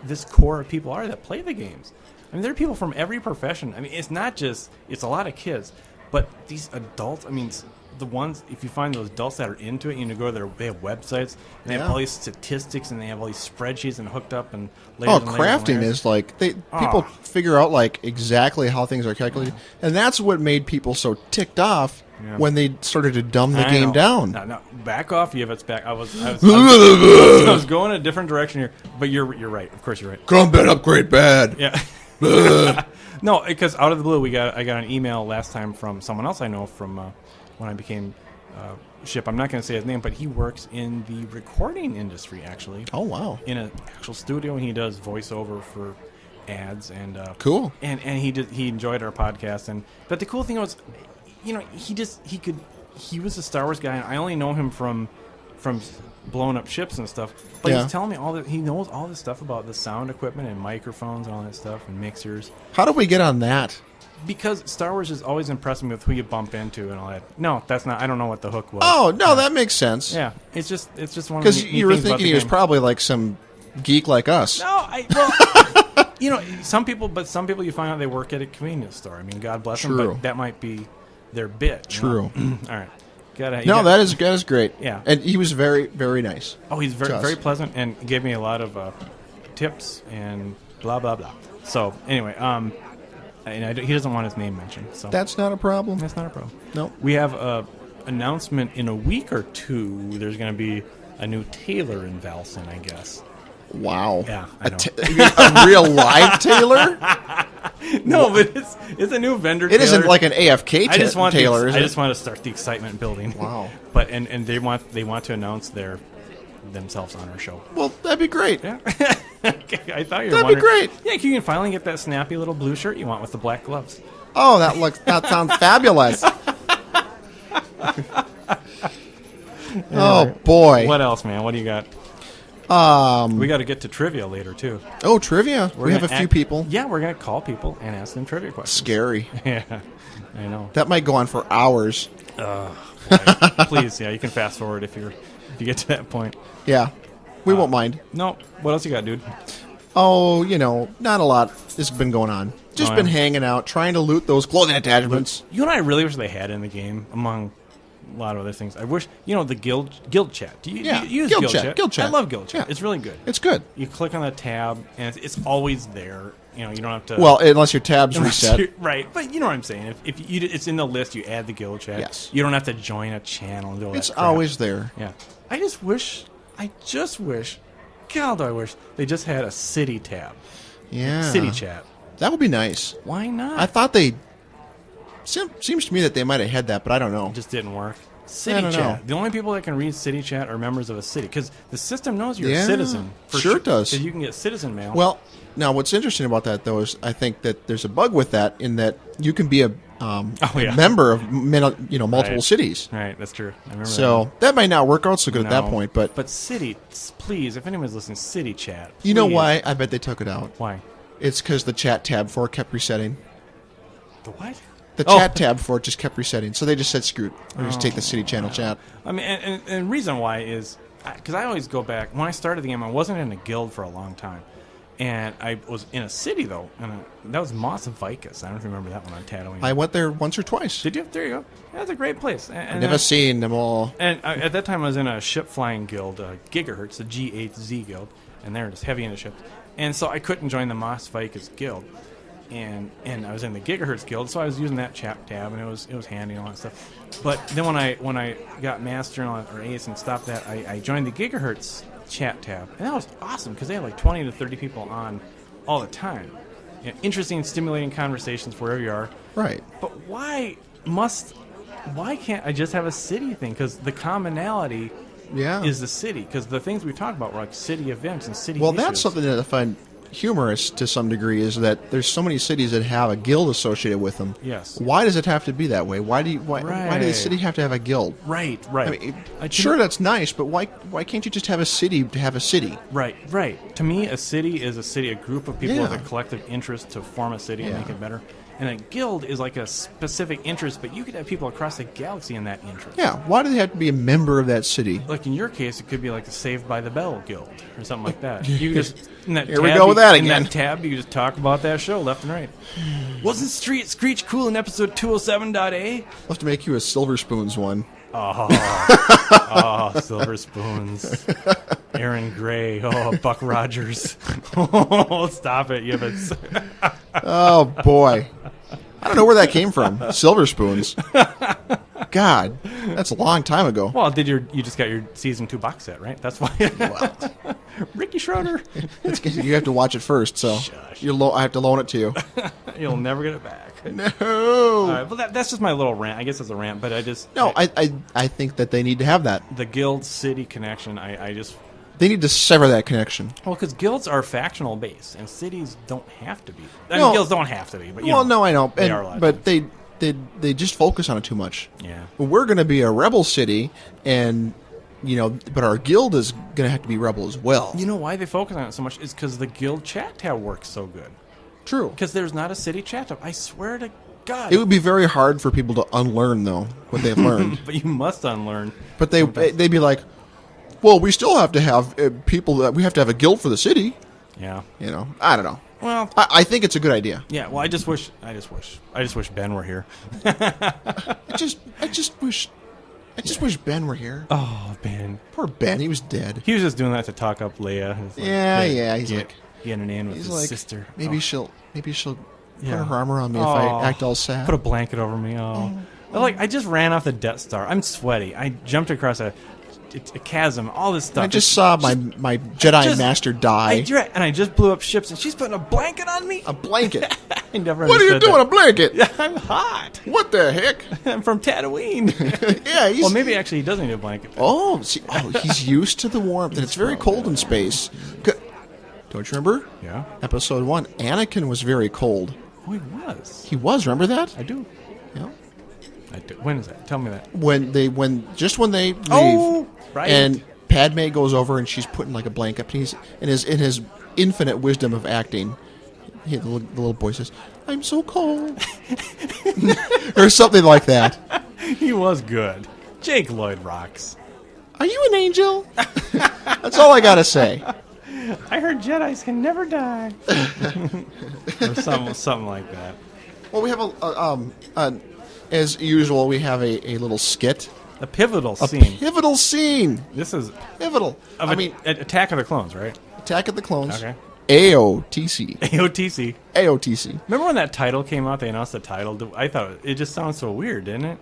this core of people are that play the games. I mean, there are people from every profession. I mean, it's not just, it's a lot of kids, but these adults, I mean, the ones, if you find those adults that are into it, go to they have websites, and they have all these statistics, and they have all these spreadsheets and hooked up, and crafting is like, people figure out like exactly how things are calculated, and that's what made people so ticked off when they started to dumb the game down. No, back off, Yivvits, back. I was going a different direction here, but you're right. Of course, you're right. Combat upgrade bad. Yeah. No, because out of the blue, I got an email last time from someone else I know from when I became ship. I'm not going to say his name, but he works in the recording industry, actually. Oh, wow. In an actual studio, and he does voiceover for ads. And cool. And he enjoyed our podcast. But the cool thing was, he was a Star Wars guy, and I only know him from blowing up ships and stuff. But he's telling me he knows all this stuff about the sound equipment and microphones and all that stuff and mixers. How do we get on that? Because Star Wars is always impressing me with who you bump into and all that. No, that's not. I don't know what the hook was. Oh no, that makes sense. Yeah, it's just one of the because you were thinking he was probably like some geek like us. No, some people you find out they work at a convenience store. I mean, God bless them, but that might be their bit. True. All right. That is great. Yeah, and he was very, very nice. Oh, he's very pleasant and gave me a lot of tips and blah blah blah. So anyway, he doesn't want his name mentioned. So that's not a problem. That's not a problem. No, we have a announcement in a week or two. There's going to be a new tailor in Valson, I guess. Wow. Yeah, I know. A real live tailor? No, but it's a new vendor. It isn't like an AFK tailor. I just want to start the excitement building. Wow. But and they want to announce themselves on our show. Well, that'd be great. Yeah. I thought you were That'd be great. Yeah, you can finally get that snappy little blue shirt you want with the black gloves. Oh, that sounds fabulous. Oh boy. What else, man? What do you got? We got to get to trivia later too. Oh, trivia! We have a few people. Yeah, we're gonna call people and ask them trivia questions. Scary. Yeah, I know. That might go on for hours. Please, you can fast forward if you get to that point. Yeah, we won't mind. No, what else you got, dude? Oh, not a lot has been going on. Just been hanging out, trying to loot those clothing attachments. You know what I really wish they had in the game, among a lot of other things? I wish, the guild chat. Do you use guild chat? Guild chat. I love guild chat. Yeah. It's really good. It's good. You click on the tab, and it's always there. You don't have to... Well, unless your tab's reset. Right, but you know what I'm saying. If it's in the list, you add the guild chat. Yes. You don't have to join a channel and do all that It's crap. always there. Yeah. I just wish, God, I wish they just had a city tab. Yeah. City chat. That would be nice. Why not? I thought they... Seems to me that they might have had that, but I don't know. It just didn't work. City don't chat. know. The only people that can read city chat are members of a city, because the system knows you're Yeah, a citizen. sure it does. 'Cause you can get citizen mail. Well, now what's interesting about that, though, is I think that there's a bug with that in that you can be a member of multiple cities. Right, that's true. I remember So that might not work out so good that. at that point, but city, please, if anyone's listening, city chat. you know please. why? I bet they took it out. Why? It's because the chat tab for it kept resetting. The what? The chat tab for it just kept resetting, so they just said, "Screw it, we'll just take the city channel chat." I mean, and the reason why is because I always go back. When I started the game, I wasn't in a guild for a long time, and I was in a city though, and that was Mos Vicus. I don't remember that one on Tatooine. I went there once or twice. Did you? There you go. That's a great place. And Never seen them all. And at that time, I was in a ship flying guild, Gigahertz, the G8Z guild, and they're just heavy into ships. And so I couldn't join the Mos Vicus guild. And I was in the Gigahertz guild, so I was using that chat tab, and it was handy and all that stuff. But then when I got master and all that, or ace and stopped that, I joined the Gigahertz chat tab, and that was awesome because they had like 20 to 30 people on all the time. Interesting, stimulating conversations wherever you are. Right. But why can't I just have a city thing? Because the commonality is the city. Because the things we talk about were like city events and city issues. That's something that I find humorous to some degree, is that there's so many cities that have a guild associated with them. Yes. Why does it have to be that way? Why do the city have to have a guild? Right. I mean, sure, that's nice, but why can't you just have a city to have a city? Right. To me, a city is a city, a group of people with Yeah. a collective interest to form a city and Yeah. make it better. And a guild is like a specific interest, but you could have people across the galaxy in that interest. Yeah, why do they have to be a member of that city? Like in your case, it could be like the Saved by the Bell Guild or something like that. You just in that Here tab, we go with that again. In that tab, you just talk about that show left and right. Wasn't Street Screech cool in episode 207.A? We'll have to make you a Silver Spoons one. Oh, Silver Spoons. Aaron Gray. Oh, Buck Rogers. Oh, stop it, Yivvits. Oh, boy. I don't know where that came from. Silver Spoons. God, that's a long time ago. Well, you just got your season 2 box set, right? That's why. Ricky Schroeder. You have to watch it first, so Shush. I have to loan it to you. You'll never get it back. No. All right, well, that's just my little rant. I guess it's a rant, but I think that they need to have that. the guild city connection. They need to sever that connection. Well, because guilds are factional based, and cities don't have to be. I No. mean, guilds don't have to be, but I know, they are allowed but to. they just focus on it too much. Yeah. We're going to be a rebel city, and but our guild is going to have to be rebel as well. You know why they focus on it so much is because the guild chat tab works so good. True. Because there's not a city chat tab. I swear to God. It would be very hard for people to unlearn though what they've learned. But you must unlearn. But they'd be like, well, we still have to have people that we have to have a guild for the city. Yeah. I don't know. Well, I think it's a good idea. yeah. Well, I just wish Ben were here. I just wish Ben were here. Oh, Ben. Poor Ben, he was dead. He was just doing that to talk up Leia. It's like, Yeah, he's get, like, getting in with he's his like, sister. maybe Oh. she'll put Yeah. her armor on me if Oh. I act all sad. Put a blanket over me. Oh. Like, I just ran off the Death Star. I'm sweaty. I jumped across a chasm. All this stuff. I just saw my Jedi Master die. And I just blew up ships, and she's putting a blanket on me. A blanket. I never What are you understood doing? that. A blanket? Yeah, I'm hot. What the heck? I'm from Tatooine. Yeah, he's. Well, maybe actually he doesn't need a blanket. He's used to the warmth, and it's very cold in space. Don't you remember? Yeah. Episode 1, Anakin was very cold. Oh, he was. He was. Remember that? I do. Yeah. I do. When is that? Tell me that. When they leave. Oh, right. And Padme goes over and she's putting like a blanket. And he's in his infinite wisdom of acting. The little boy says, "I'm so cold," or something like that. He was good. Jake Lloyd rocks. Are you an angel? That's all I gotta say. I heard Jedis can never die. Or something like that. Well, we have as usual, we have a little skit. A pivotal scene. Pivotal scene. This is Pivotal. Attack of the Clones, right? Attack of the Clones. Okay. AOTC. AOTC. AOTC. Remember when that title came out? They announced the title. I thought it just sounds so weird, didn't it?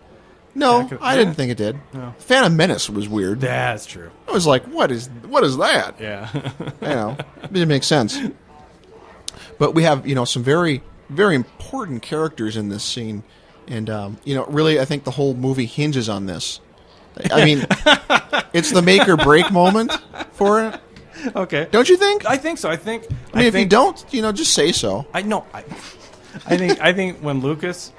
No, I didn't think it did. No. Phantom Menace was weird. That's true. I was like, what is that? Yeah. It didn't make sense. But we have, some very, very important characters in this scene. And, really, I think the whole movie hinges on this. I mean, it's the make or break moment for it. Okay. Don't you think? I think so. I think if you don't, just say so. I know. I think when Lucas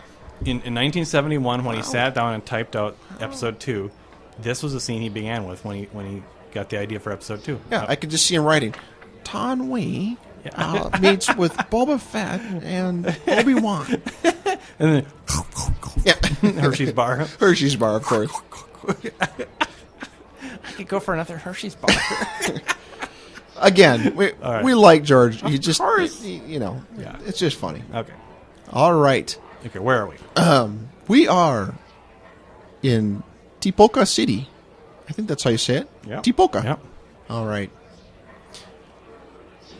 in 1971 when he sat down and typed out episode 2, this was the scene he began with when he got the idea for episode 2. Yeah, I could just see him writing. Tan Wei meets with Boba Fett and Obi-Wan. And then Hershey's bar. Hershey's bar, of course. I could go for another Hershey's bar. Again, we like George. He just, Yeah. it's just funny. Okay. All right. Okay, where are we? We are in Tipoca City. I think that's how you say it. Yeah. Tipoca. Yeah. All right.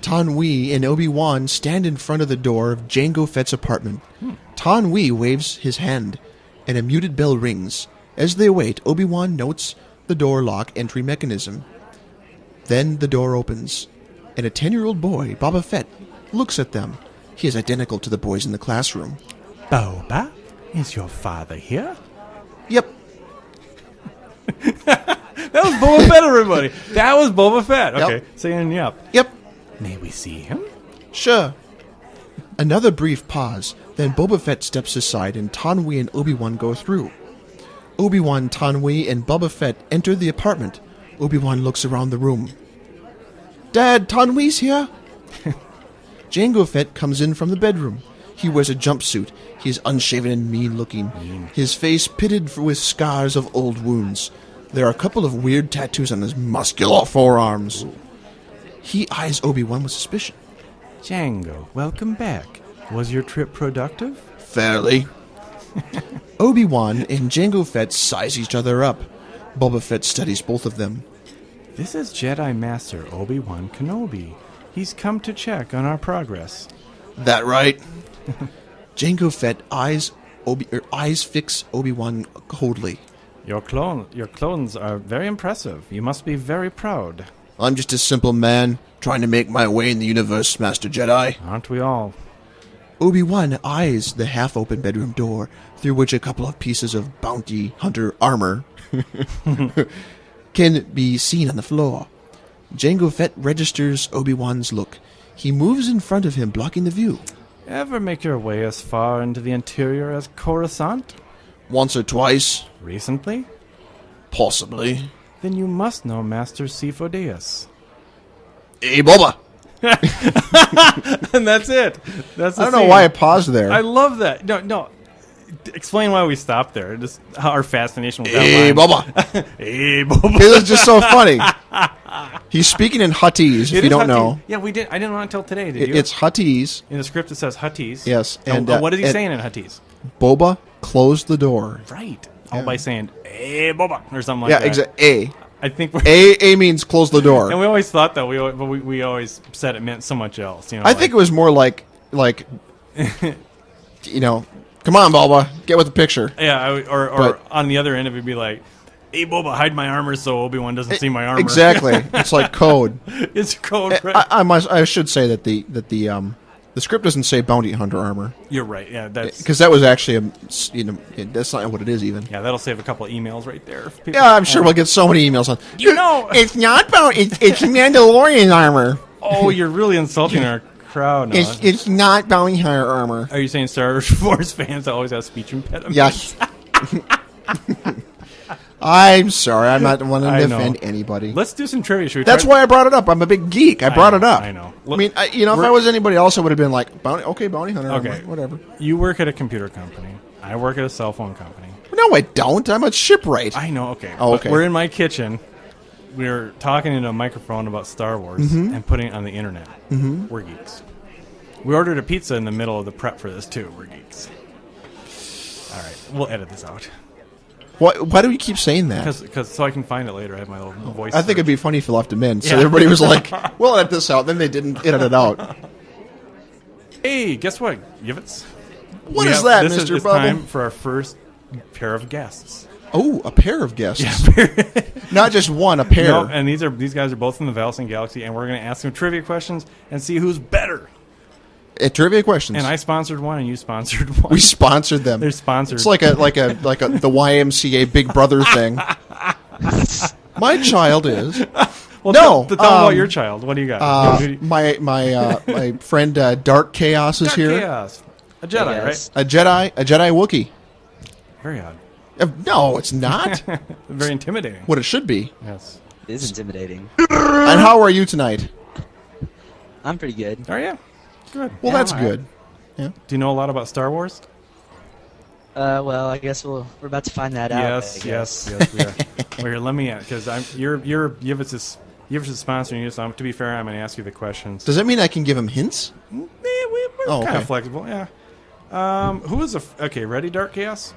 Tan Wei and Obi-Wan stand in front of the door of Jango Fett's apartment. Tan Wei waves his hand, and a muted bell rings. As they wait, Obi-Wan notes the door lock entry mechanism. Then the door opens, and a 10-year-old boy, Boba Fett, looks at them. He is identical to the boys in the classroom. Boba, is your father here? Yep. That was Boba Fett, everybody. That was Boba Fett. Okay, Yep. saying yep. Yep. May we see him? Sure. Another brief pause, then Boba Fett steps aside and Tan Wei and Obi-Wan go through. Obi-Wan, Tan Wei, and Boba Fett enter the apartment. Obi-Wan looks around the room. Dad, Tan Wei's here. Jango Fett comes in from the bedroom. He wears a jumpsuit. He is unshaven and mean-looking. His face pitted with scars of old wounds. There are a couple of weird tattoos on his muscular forearms. He eyes Obi-Wan with suspicion. Jango, welcome back. Was your trip productive? Fairly. Obi-Wan and Jango Fett size each other up. Boba Fett studies both of them. This is Jedi Master Obi-Wan Kenobi. He's come to check on our progress. That right? Jango Fett eyes fix Obi-Wan coldly. Your clones are very impressive. You must be very proud. I'm just a simple man trying to make my way in the universe, Master Jedi. Aren't we all? Obi-Wan eyes the half-open bedroom door through which a couple of pieces of bounty hunter armor can be seen on the floor. Jango Fett registers Obi-Wan's look. He moves in front of him, blocking the view. Ever make your way as far into the interior as Coruscant? Once or twice. Recently? Possibly. Then you must know Master Sifo-Dyas. Hey, Boba! And that's it. That's the I don't know scene. why I paused there. I love that. No. Explain why we stopped there. Just how our fascination with that Hey, line. Boba! Hey, Boba. It was just so funny. He's speaking in Huttese, if It you is don't Huttese. know. Yeah, we did. I didn't know until today. Did you? It's Huttese. In the script, it says Huttese. Yes, And and, what is he and- saying in Huttese? Boba closed the door. Right. All Yeah. by saying "Hey, Boba" or something like Yeah, that. exactly. I think we're. A means close the door. And we always thought that we always said it meant so much else. I think it was more like, come on, Boba, get with the picture. Yeah, or But- on the other end, it would be like, "Hey, Boba, hide my armor so Obi-Wan doesn't see my armor." Exactly. It's like code. It's code. Right? I should say that the script doesn't say bounty hunter armor, You're right. Yeah, because that was actually that's not what it is even. that'll save a couple of emails right there. Yeah, I'm sure we'll get so many emails on. It's not bounty. It's Mandalorian armor. Oh, you're really insulting our crowd now. It's not bounty hunter armor. Are you saying Star Wars fans always have speech impediments? Yes. I'm sorry. I'm not one to I know. defend anybody. Let's do some trivia. Should we That's try? why I brought it up. I'm a big geek. I brought it up. I know. I mean, if I was anybody else, I would have been like, bounty hunter, Okay. armor, whatever. You work at a computer company. I work at a cell phone company. No, I don't. I'm a shipwright. I know. Okay. Oh, But okay. we're in my kitchen. we're talking into a microphone about Star Wars and putting it on the internet. We're geeks. We ordered a pizza in the middle of the prep for this too. We're geeks. All right, we'll edit this out. Why do we keep saying that? Because so I can find it later. I have my little voice. I think it'd be funny if you left them in. So everybody was like, "We'll edit this out." Then they didn't edit it out. Hey, guess what, Yivvits? What is that, this Mr. It's Bubble? time for our first pair of guests. Oh, a pair of guests. Not just one, a pair. No, and these guys are both from the Valsing Galaxy, and we're going to ask them trivia questions and see who's better. Trivia questions. And I sponsored one, and you sponsored one. We sponsored them. They're sponsored. It's like the YMCA Big Brother thing. My child is. Well, no. Tell them about your child. What do you got? My friend Dark Chaos is Dark here. Chaos. A Jedi, right? A Jedi Wookiee. Very odd. No, it's not. Very intimidating. What it should be. Yes. It is intimidating. And how are you tonight? I'm pretty good. Oh, yeah. Good. Well, Yeah, that's I'm all good. Yeah. Do you know a lot about Star Wars? Well, I guess we're about to find that out. Yes, we are. Well, here, let me, because you're Yivvits is sponsoring you, so to be fair, I'm going to ask you the questions. Does that mean I can give him hints? We're Oh, kind okay. of flexible, yeah. Who was okay? Ready, Dark Chaos?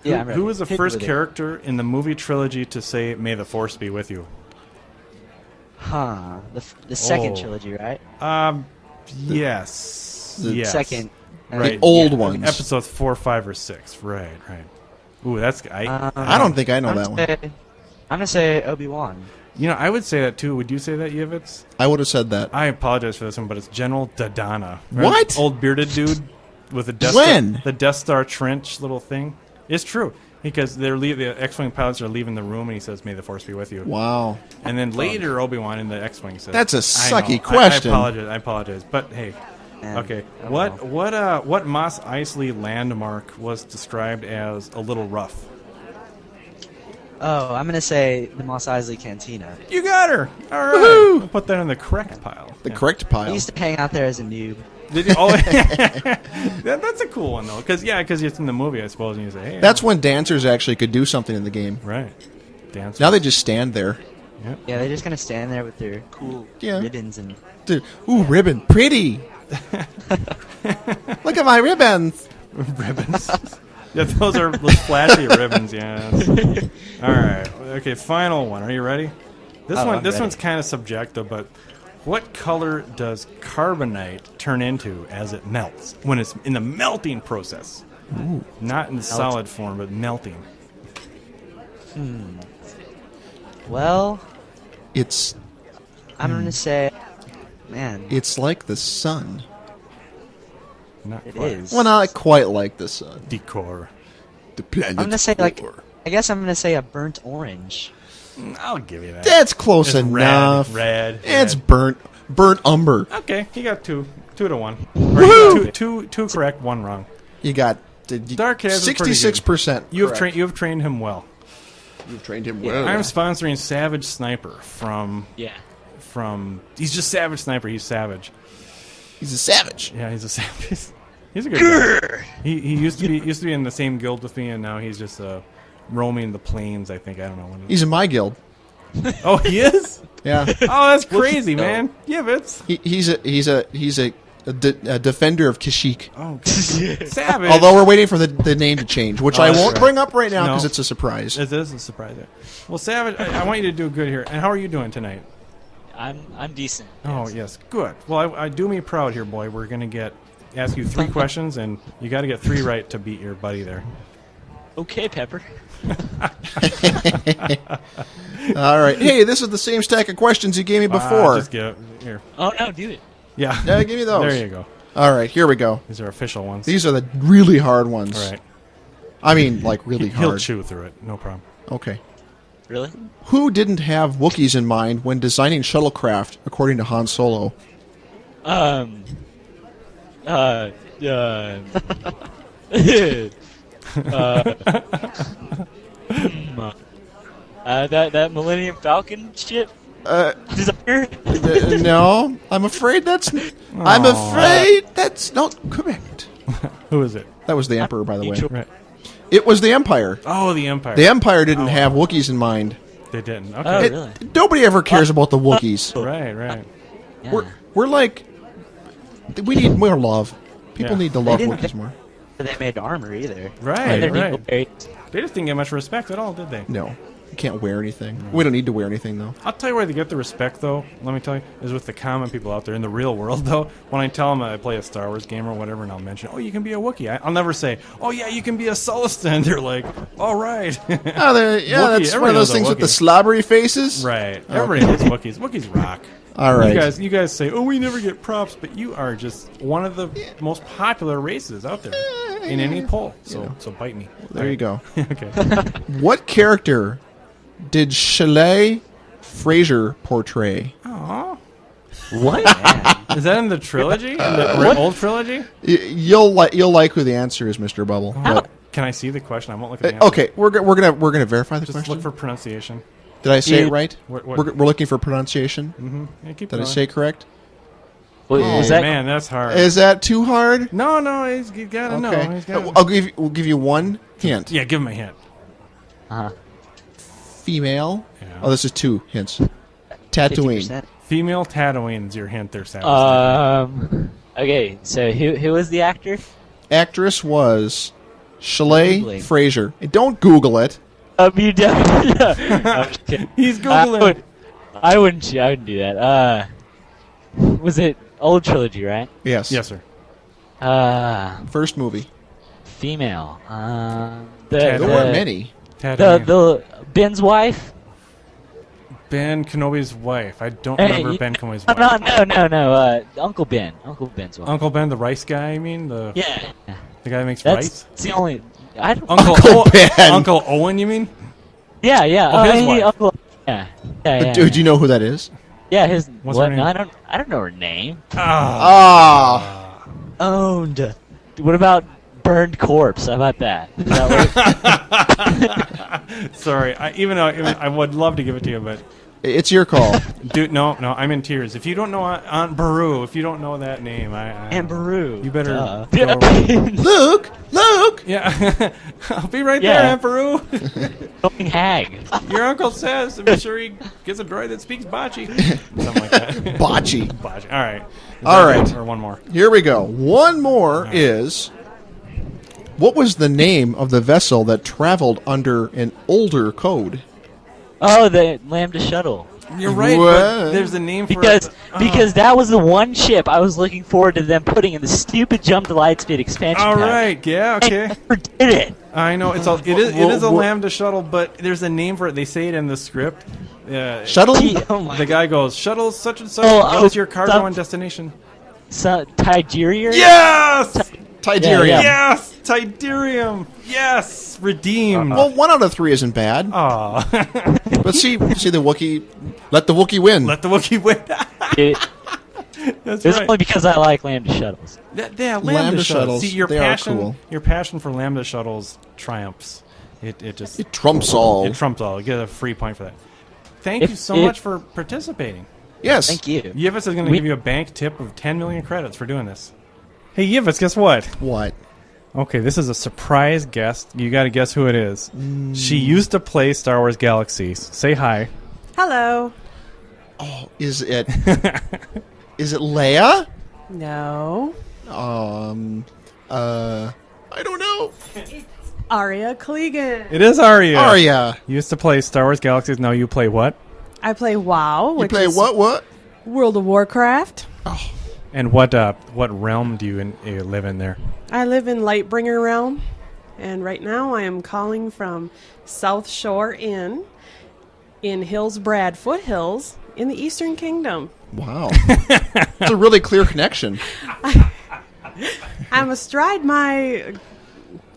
Yeah, I'm ready. Who was the Hit me first with it. character in the movie trilogy to say "May the Force be with you"? Huh. The second Oh. trilogy, right? Yes. the Yes. Second. Right. The old ones. Episodes 4, 5, or 6. Right. Ooh, that's I don't think I know that one. I'm gonna say Obi-Wan. I would say that too. Would you say that, Yivvits? I would have said that. I apologize for this one, but it's General Dodonna. What? Old bearded dude with the Death Star trench little thing. It's true. Because the X-Wing pilots are leaving the room, and he says, "May the Force be with you." Wow. And then later, Obi-Wan in the X-Wing says, That's a "I sucky know. question. I apologize. But hey, Man, okay. I don't know. What Mos Eisley landmark was described as a little rough? Oh, I'm gonna say the Mos Eisley Cantina. You got her. All right. Woohoo! We'll put that in the correct pile. The Yeah. correct I pile. used to hang out there as a noob. Did you? Oh, that's a cool one though, because it's in the movie, I suppose, and you say, "Hey." That's when dancers actually could do something in the game. right. Dance. Now they just stand there. Yeah, they're just gonna stand there with their cool Yeah. ribbons and. Dude, ooh, ribbon. Pretty. Look at my ribbons. ribbons. Yeah, those are those flashy ribbons. Yeah. All right. Okay. Final one. Are you ready? This Oh, one. I'm This ready. one's kind of subjective, but what color does carbonite turn into as it melts when it's in the melting process? Ooh. Not in solid form, but melting. Well, It's I'm gonna say, man, it's like the sun. Not it quite. is. Well, not quite like the sun. Decor. The planet. I'm gonna say I guess I'm gonna say a burnt orange. I'll give you that. That's close It's enough. Red. It's burnt umber. Okay, you got 2 to 1. Woohoo! Or two correct, 1 wrong. You got Dark Chaos is pretty good. 66%. You have trained him well. You've trained him well. I'm sponsoring Savage Sniper from Yeah. he's just Savage Sniper. He's savage. He's a savage. Yeah, he's a savage. He's a good guy. He used to be in the same guild with me, and now he's just roaming the plains. I think I don't know what. He's in my guild. Oh, he is. Yeah. Oh, that's crazy, man. Yivvits. He's a defender of Kashyyyk. Oh, God. Savage. Although we're waiting for the name to change, which I that's won't right. bring up right now No. because it's a surprise. It is a surprise. Well, Savage, I want you to do good here. And how are you doing tonight? I'm decent. Oh, yes, good. Well, I do me proud here, boy. We're gonna ask you 3 questions, and you got to get 3 right to beat your buddy there. Okay, Pepper. All right. Hey, this is the same stack of questions you gave me before. Just get here. Oh no, do it. Yeah. Yeah, give me those. There you go. All right, here we go. These are official ones. These are the really hard ones. All right. I mean, like really He'll hard. chew through it. No problem. Okay. Really? Who didn't have Wookiees in mind when designing shuttlecraft, according to Han Solo? Uh, that Millennium Falcon ship designer. No, I'm afraid that's. I'm afraid that's not correct. Who is it? That was the Emperor, by the way. Right. It was the Empire. Oh, the Empire. The Empire didn't have Wookiees in mind. They didn't. Oh, Okay. really? Nobody ever cares about the Wookiees. Right. Yeah. We're like, we need more love. People Yeah. need to love didn't- Wookiees more. They made armor either. Right, They're right. very- They just didn't get much respect at all, did they? No, you can't wear anything. We don't need to wear anything though. I'll tell you where they get the respect, though. Let me tell you, is with the common people out there in the real world. Though, when I tell them I play a Star Wars game or whatever, and I'll mention, "Oh, you can be a Wookiee," I'll never say, "Oh yeah, you can be a Sullustan." They're like, "All right." Oh, yeah, Wookiee, that's one of everybody those knows a things with the Wookiee. slobbery faces. Right. Everybody knows Wookiees. Wookiees rock. All right. You guys say, "Oh, we never get props," but you are just one of the most popular races out there in any poll. So bite me. There you go. Okay. What character did Shelley Fraser portray? Aw. What? Is that in the trilogy? In the old trilogy? You'll like who the answer is, Mr. Bubble. But, Can I see the question? I won't look at the answer. okay, we're gonna verify the Just question. look for pronunciation. Did I say it Dude. right? What- We're looking for pronunciation. Yeah, keep Did I going. say correct? Wait, Oh, was that? man, that's hard. Is that too hard? No, you gotta know. Okay. He's gotta- We'll give you one hint. Yeah, give him a hint. Female. Yeah. Oh, this is 2 hints. Tatooine. 50%. Female Tatooine's your hint there, Sam. Okay, so who was the actor? Actress was Shelley Googling. Fraser. And don't Google it. You definitely. I'm just kidding. He's Googling. I wouldn't do that. Was it old trilogy, right? Yes. Yes, sir. First movie. Female. There weren't many. Tatooine. The Ben's wife. Ben Kenobi's wife. I don't Hey, remember you- Ben Kenobi's No, wife. no. Uncle Ben. Uncle Ben's wife. Uncle Ben, the rice guy, I mean? The Yeah. guy that makes That's rice? the only. I don't. Uncle Ben. Uncle Owen, you mean? Yeah. Oh, his Hey, wife. Uncle. Yeah. Dude, you know who that is? Yeah. His. What's what? her name? No, I don't know her name. Ah. Owned. What about burned corpse? How about that? Does that work? Sorry. Even though I would love to give it to you, but It's your call. dude, no, I'm in tears. If you don't know Aunt Beru, if you don't know that name, And Baru. You better Duh. go- Look. Yeah, I'll be right Yeah. there, Aunt Beru. Fucking hag. Your uncle says to be sure he gets a droid that speaks bocce. Something like that. Bocce. Bocce. All right. All right. Or one more. Here we go. One more is, what was the name of the vessel that traveled under an older code? Oh, the Lambda shuttle. You're right, What? but there's a name for Because it. because that was the one ship I was looking forward to them putting in the stupid Jump to Lightspeed expansion All pack. right. Yeah. They Okay. never did it. I know it is a Lambda shuttle, but there's a name for it. They say it in the script. Shuttle? Oh my The guy goes, "Shuttle such and such. Oh, What's your cargo some- and destination?" Tigeria? Yes. Tiberium. Yeah. Yes. Tidarium. Yes. Redeemed. Well, 1 out of 3 isn't bad. Aw. But see the Wookiee. Let the Wookiee win. Let the Wookiee win. It, That's it's right. only because I like Lambda shuttles. Yeah, Lambda, Lambda shuttles. shuttles, See, your they are passion, cool. your passion for Lambda shuttles triumphs. It just It trumps all. it trumps all. You get a free point for that. Thank If you so it- much for participating. Yes. Thank you. Yivvits is going to We- give you a bank tip of 10 million credits for doing this. Hey, Yivvits, guess what? What? Okay, this is a surprise guest. You got to guess who it is. She used to play Star Wars Galaxies. Say hi. Hello. Is it? Is it Leia? No. I don't know. Arya Clegan. It is Arya. Arya. You used to play Star Wars Galaxies. Now you play what? I play WoW, You which play is what? World of Warcraft. And what realm do you live in there? I live in Lightbringer Realm, and right now I am calling from South Shore Inn in Hillsbrad Foothills in the Eastern Kingdom. Wow. It's a really clear connection. I'm astride my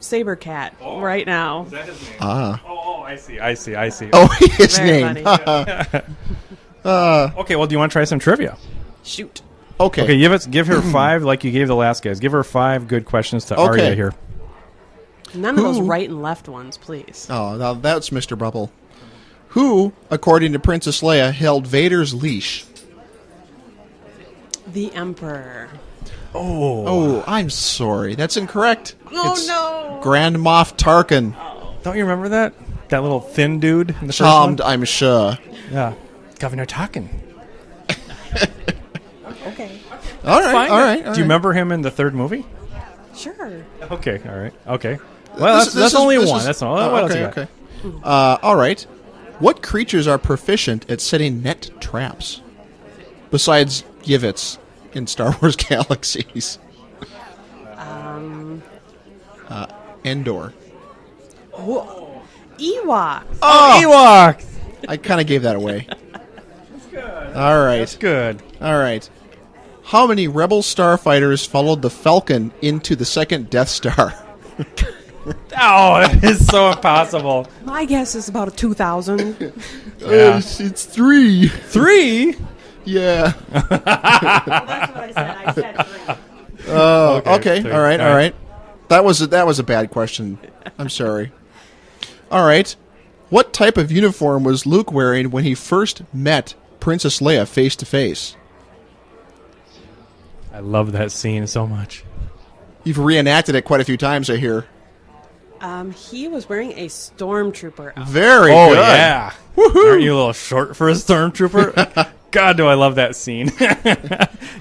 saber cat right now. Is that his name? Ah. Oh, I see. Oh, his Very name. funny. Okay, well, do you want to try some trivia? Shoot. Okay. Okay, give her 5 like you gave the last guys. Give her 5 good questions to Okay. Arya here. None of those Who- right and left ones, please. Oh, now that's Mr. Bubble. Who, according to Princess Leia, held Vader's leash? The Emperor. Oh, I'm sorry. That's incorrect. Oh, It's no. Grand Moff Tarkin. Don't you remember that? That little thin dude in the first Charmed, one? I'm sure. Yeah. Governor talking. Okay. All right, all right. Do you remember him in the third movie? Sure. Okay, all right. Okay. Well, that's only one. That's all. What else okay, you got? okay. All right. What creatures are proficient at setting net traps? Besides Yivvits in Star Wars Galaxies. Endor. Ewok. Oh, Ewok! I kind of gave that away. All right. That's good. All right. How many Rebel starfighters followed the Falcon into the second Death Star? Oh, that is so impossible. My guess is about 2,000. Yeah. It's 3. 3? Yeah. That's what I said. I said 3. Okay. three. All right. All All right. right. That was a bad question. I'm sorry. All right. What type of uniform was Luke wearing when he first met Princess Leia face to face? I love that scene so much. You've reenacted it quite a few times, I hear. He was wearing a stormtrooper outfit. Very Oh, good. yeah. Aren't you a little short for a stormtrooper? God, do I love that scene.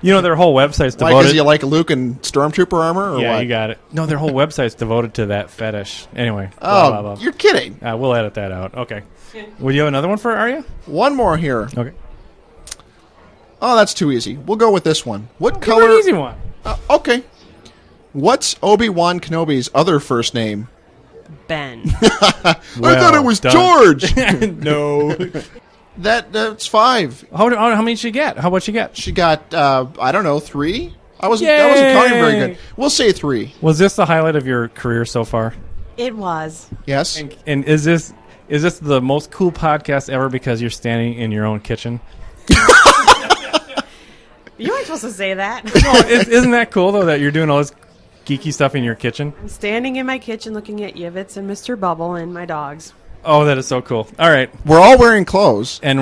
You know, their whole website's Why, devoted... because you like Luke in stormtrooper armor, or Yeah, what? you got it. No, their whole website's devoted to that fetish. Anyway. Oh, blah, blah, blah. you're kidding. We'll edit that out. Okay. Would you have another one for Arya? One more here. Okay. Oh, that's too easy. We'll go with this one. What Give her color... an easy one. Okay. What's Obi-Wan Kenobi's other first name? Ben. I thought it was done. George. No. That's 5. How many did she get? How much you get? She got, I don't know, 3? That wasn't counting very good. We'll say 3. Was this the highlight of your career so far? It was. Yes. And is this the most cool podcast ever because you're standing in your own kitchen? You weren't supposed to say that. Isn't that cool though that you're doing all this geeky stuff in your kitchen? I'm standing in my kitchen looking at Yivvits and MrBubble and my dogs. Oh, that is so cool. All right. We're all wearing clothes. And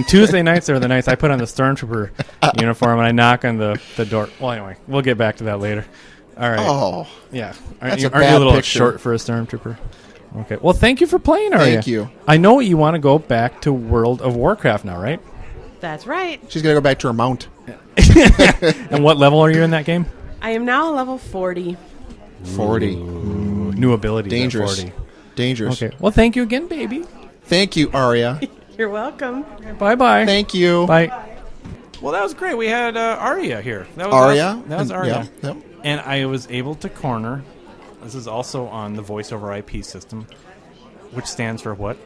Tuesday nights are the nights I put on the Stormtrooper uniform and I knock on the door. Well, anyway, we'll get back to that later. All right. Oh. Yeah. That's Aren't a you a bad little picture. short for a Stormtrooper? Okay. Well, thank you for playing, Arya. Thank you. I know you want to go back to World of Warcraft now, right? That's right. She's going to go back to her mount. And what level are you in that game? I am now level 40. 40. New ability. Dangerous. 40. Dangerous. Okay. Well, thank you again, baby. Thank you, Arya. You're welcome. Bye-bye. Thank you. Bye. Well, that was great. We had Arya here. That was Arya? awesome. That was Arya. Yeah. And I was able to corner. This is also on the voice over IP system, which stands for what?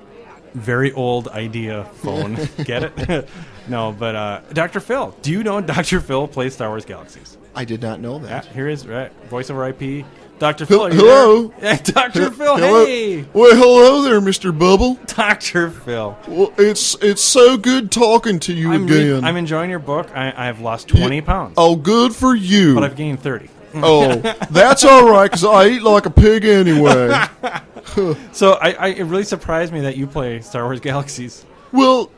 Very old idea phone. Get it? No, but Dr. Phil. Do you know Dr. Phil plays Star Wars Galaxies? I did not know Yeah, that. here is right. Voice over IP. Dr. Phil, are you Hello? there? Yeah, Dr. Phil, Hello? hey! Well, hello there, Mr. Bubble. Dr. Phil. Well, it's so good talking to you again. I'm enjoying your book. I have lost 20 pounds. Oh, good for you. But I've gained 30. Oh, that's all right, because I eat like a pig anyway. So it really surprised me that you play Star Wars Galaxies. Well,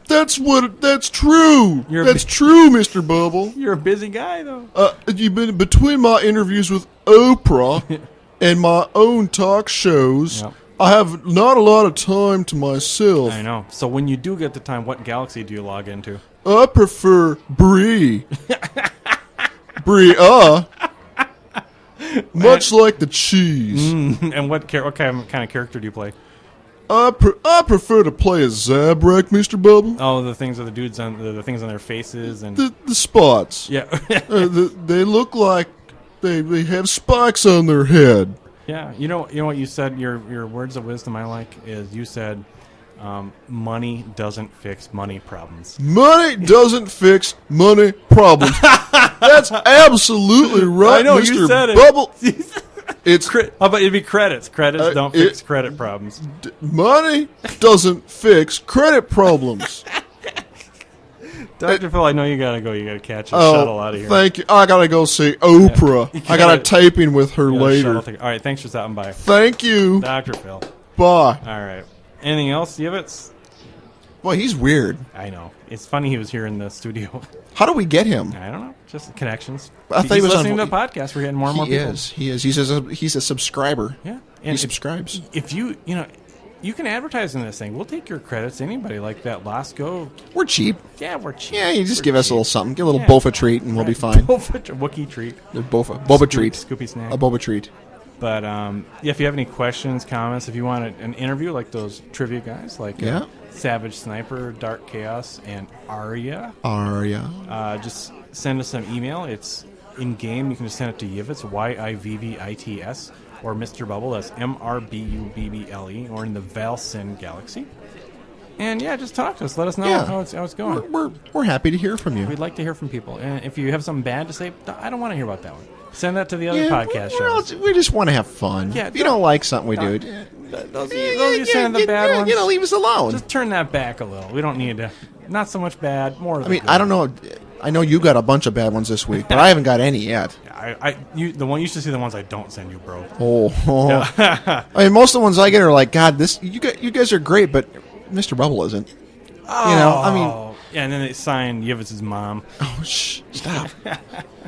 that's true. You're a That's bi- true, Mr. Bubble. You're a busy guy, though. You've been between my interviews with Oprah and my own talk shows. Yep. I have not a lot of time to myself. I know. So when you do get the time, what galaxy do you log into? I prefer Brie. Brie, much like the cheese. And what kind of character do you play? I prefer to play as Zabrak, Mr. Bubble. Oh, the things are the dudes on the things on their faces and The spots. yeah, They look like they have spikes on their head. yeah. You know what you said. Your words of wisdom I like is you said, money doesn't fix money problems. Money doesn't fix money problems. That's absolutely right, I know, Mr. you said it. Bubble. It's How about it'd be credits? Credits don't fix it- credit problems. money doesn't fix credit problems. Dr. Phil, I know you gotta go. You gotta catch a shuttle out of here. Thank you. I gotta go see Oprah. You I got a gotta- taping with her You gotta later. shuttle thing. All right, thanks for stopping by, Thank you. Dr. Phil. Bye. All right. Anything else, Yivvits? Boy, he's weird. I know. It's funny he was here in the studio. How do we get him? I don't know. Just connections. I thought he was listening on- to a podcast. We're getting more and more He people. is. He is. He's a subscriber. Yeah. He subscribes. If you you can advertise in this thing. We'll take your credits. Anybody like that Last Go? We're cheap. Yeah, we're cheap. Yeah, you just We're give us a cheap. little something. Get a little Yeah. Bofa treat, and we'll be fine. Wookiee treat. Boba treat. Scoopy snack. A Boba treat. But yeah, if you have any questions, comments, if you want an interview like those trivia guys, like Yeah. Savage Sniper, Dark Chaos, and Arya, just send us an email. It's in game. You can just send it to Yivvits, YIVVITS, or MrBubble. That's MrBubble, or in the Valsin Galaxy. And yeah, just talk to us. Let us know Yeah. how it's going. We're happy to hear from you. We'd like to hear from people. And if you have something bad to say, I don't want to hear about that one. Send that to the other podcast shows. We just want to have fun. Yeah, if you don't like something we do, Those of you sending the bad ones, leave us alone. just turn that back a little. We don't need to. Not so much bad, more of I mean, I don't know. I know you got a bunch of bad ones this week, but I haven't got any yet. You should see the ones I don't send you, bro. I mean, most of the ones I get are like, God, you guys are great, but Mr. Bubble isn't. I mean, yeah, and then they sign Yivvits' mom. oh, stop.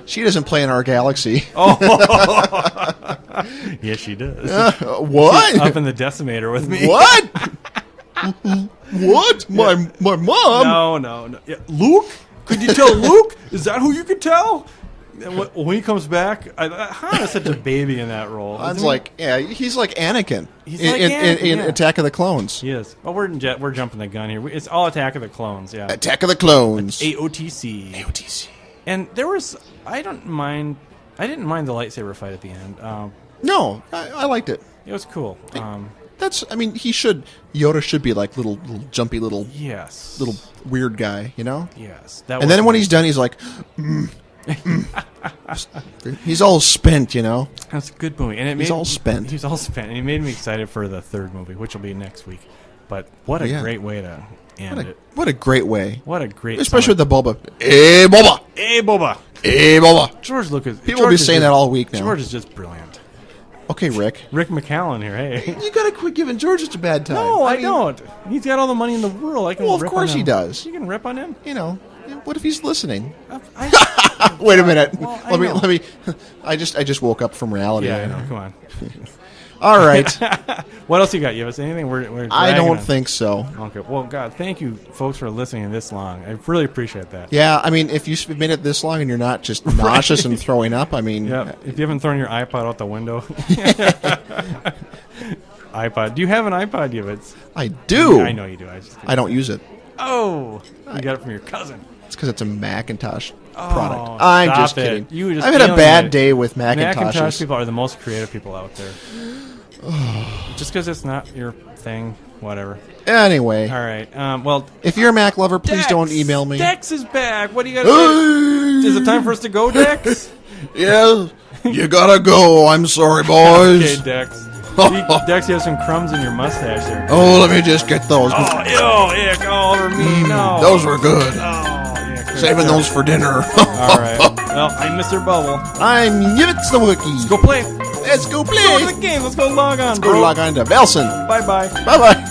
She doesn't play in our galaxy. Yes, she does. What? Up in the decimator with me. What? What? My mom? No. Yeah, Luke? Could you tell Luke? Is that who you could tell? And when he comes back, Han is such a baby in that role. Han's like, he's like Anakin. He's like Anakin, in yeah. Attack of the Clones. He is. Well, we're jumping the gun here. It's all Attack of the Clones, yeah. Attack of the Clones. AOTC. And there was, I didn't mind the lightsaber fight at the end. No, I liked it. It was cool. Yoda should be like little jumpy little Yes. little weird guy, you know? Yes. And then when he's done, he's like, he's all spent, you know? That's a good movie. And He's all spent. He's all spent. And he made me excited for the third movie, which will be next week. But what a great way to end it. What a great way. What a great Especially with the Boba. Hey, Boba. Hey, Boba. George Lucas. People will be saying that all week now. George is just brilliant. Okay, Rick. Rick McCallum here, hey. You gotta quit giving George such a bad time. No, I don't. He's got all the money in the world. I can Well, of rip course on him. he does. You can rip on him. You know, what if he's listening? I Wait a minute. Well, let me. I just woke up from reality. Yeah, I know. Come on. All right. What else you got? You have anything? We're I dragging don't on. think so. Okay. Well, God, thank you, folks, for listening this long. I really appreciate that. Yeah, I mean, if you've made it this long and you're not just nauseous and throwing up, I mean, Yeah. If you haven't thrown your iPod out the window. iPod. Do you have an iPod, Yivvits? I do. I know you do. I don't use it. Oh, you got it from your cousin. It's because it's a Macintosh Oh, product. I'm stop just it. kidding. You were just I've had a feeling bad it. day with Macintosh Macintoshes. people are the most creative people out there. Just because it's not your thing, whatever. Anyway, All right. Well, if you're a Mac lover, please Dex! don't email me. Dex is back. What do you got to say? Is it time for us to go, Dex? Yeah, you gotta go. I'm sorry, boys. Okay, Dex. See, Dex, you have some crumbs in your mustache there. Oh, let me just get those. Oh, ew, ick, all over me. No. Those were good. Oh, yeah. good Saving stuff. those for dinner. All right. Well, I'm MrBubble. I'm Yivvits the Wookiee. Go play. Let's go play. Go to the game. Let's go log on, Go bro. log on to Velson. Bye-bye. Bye-bye.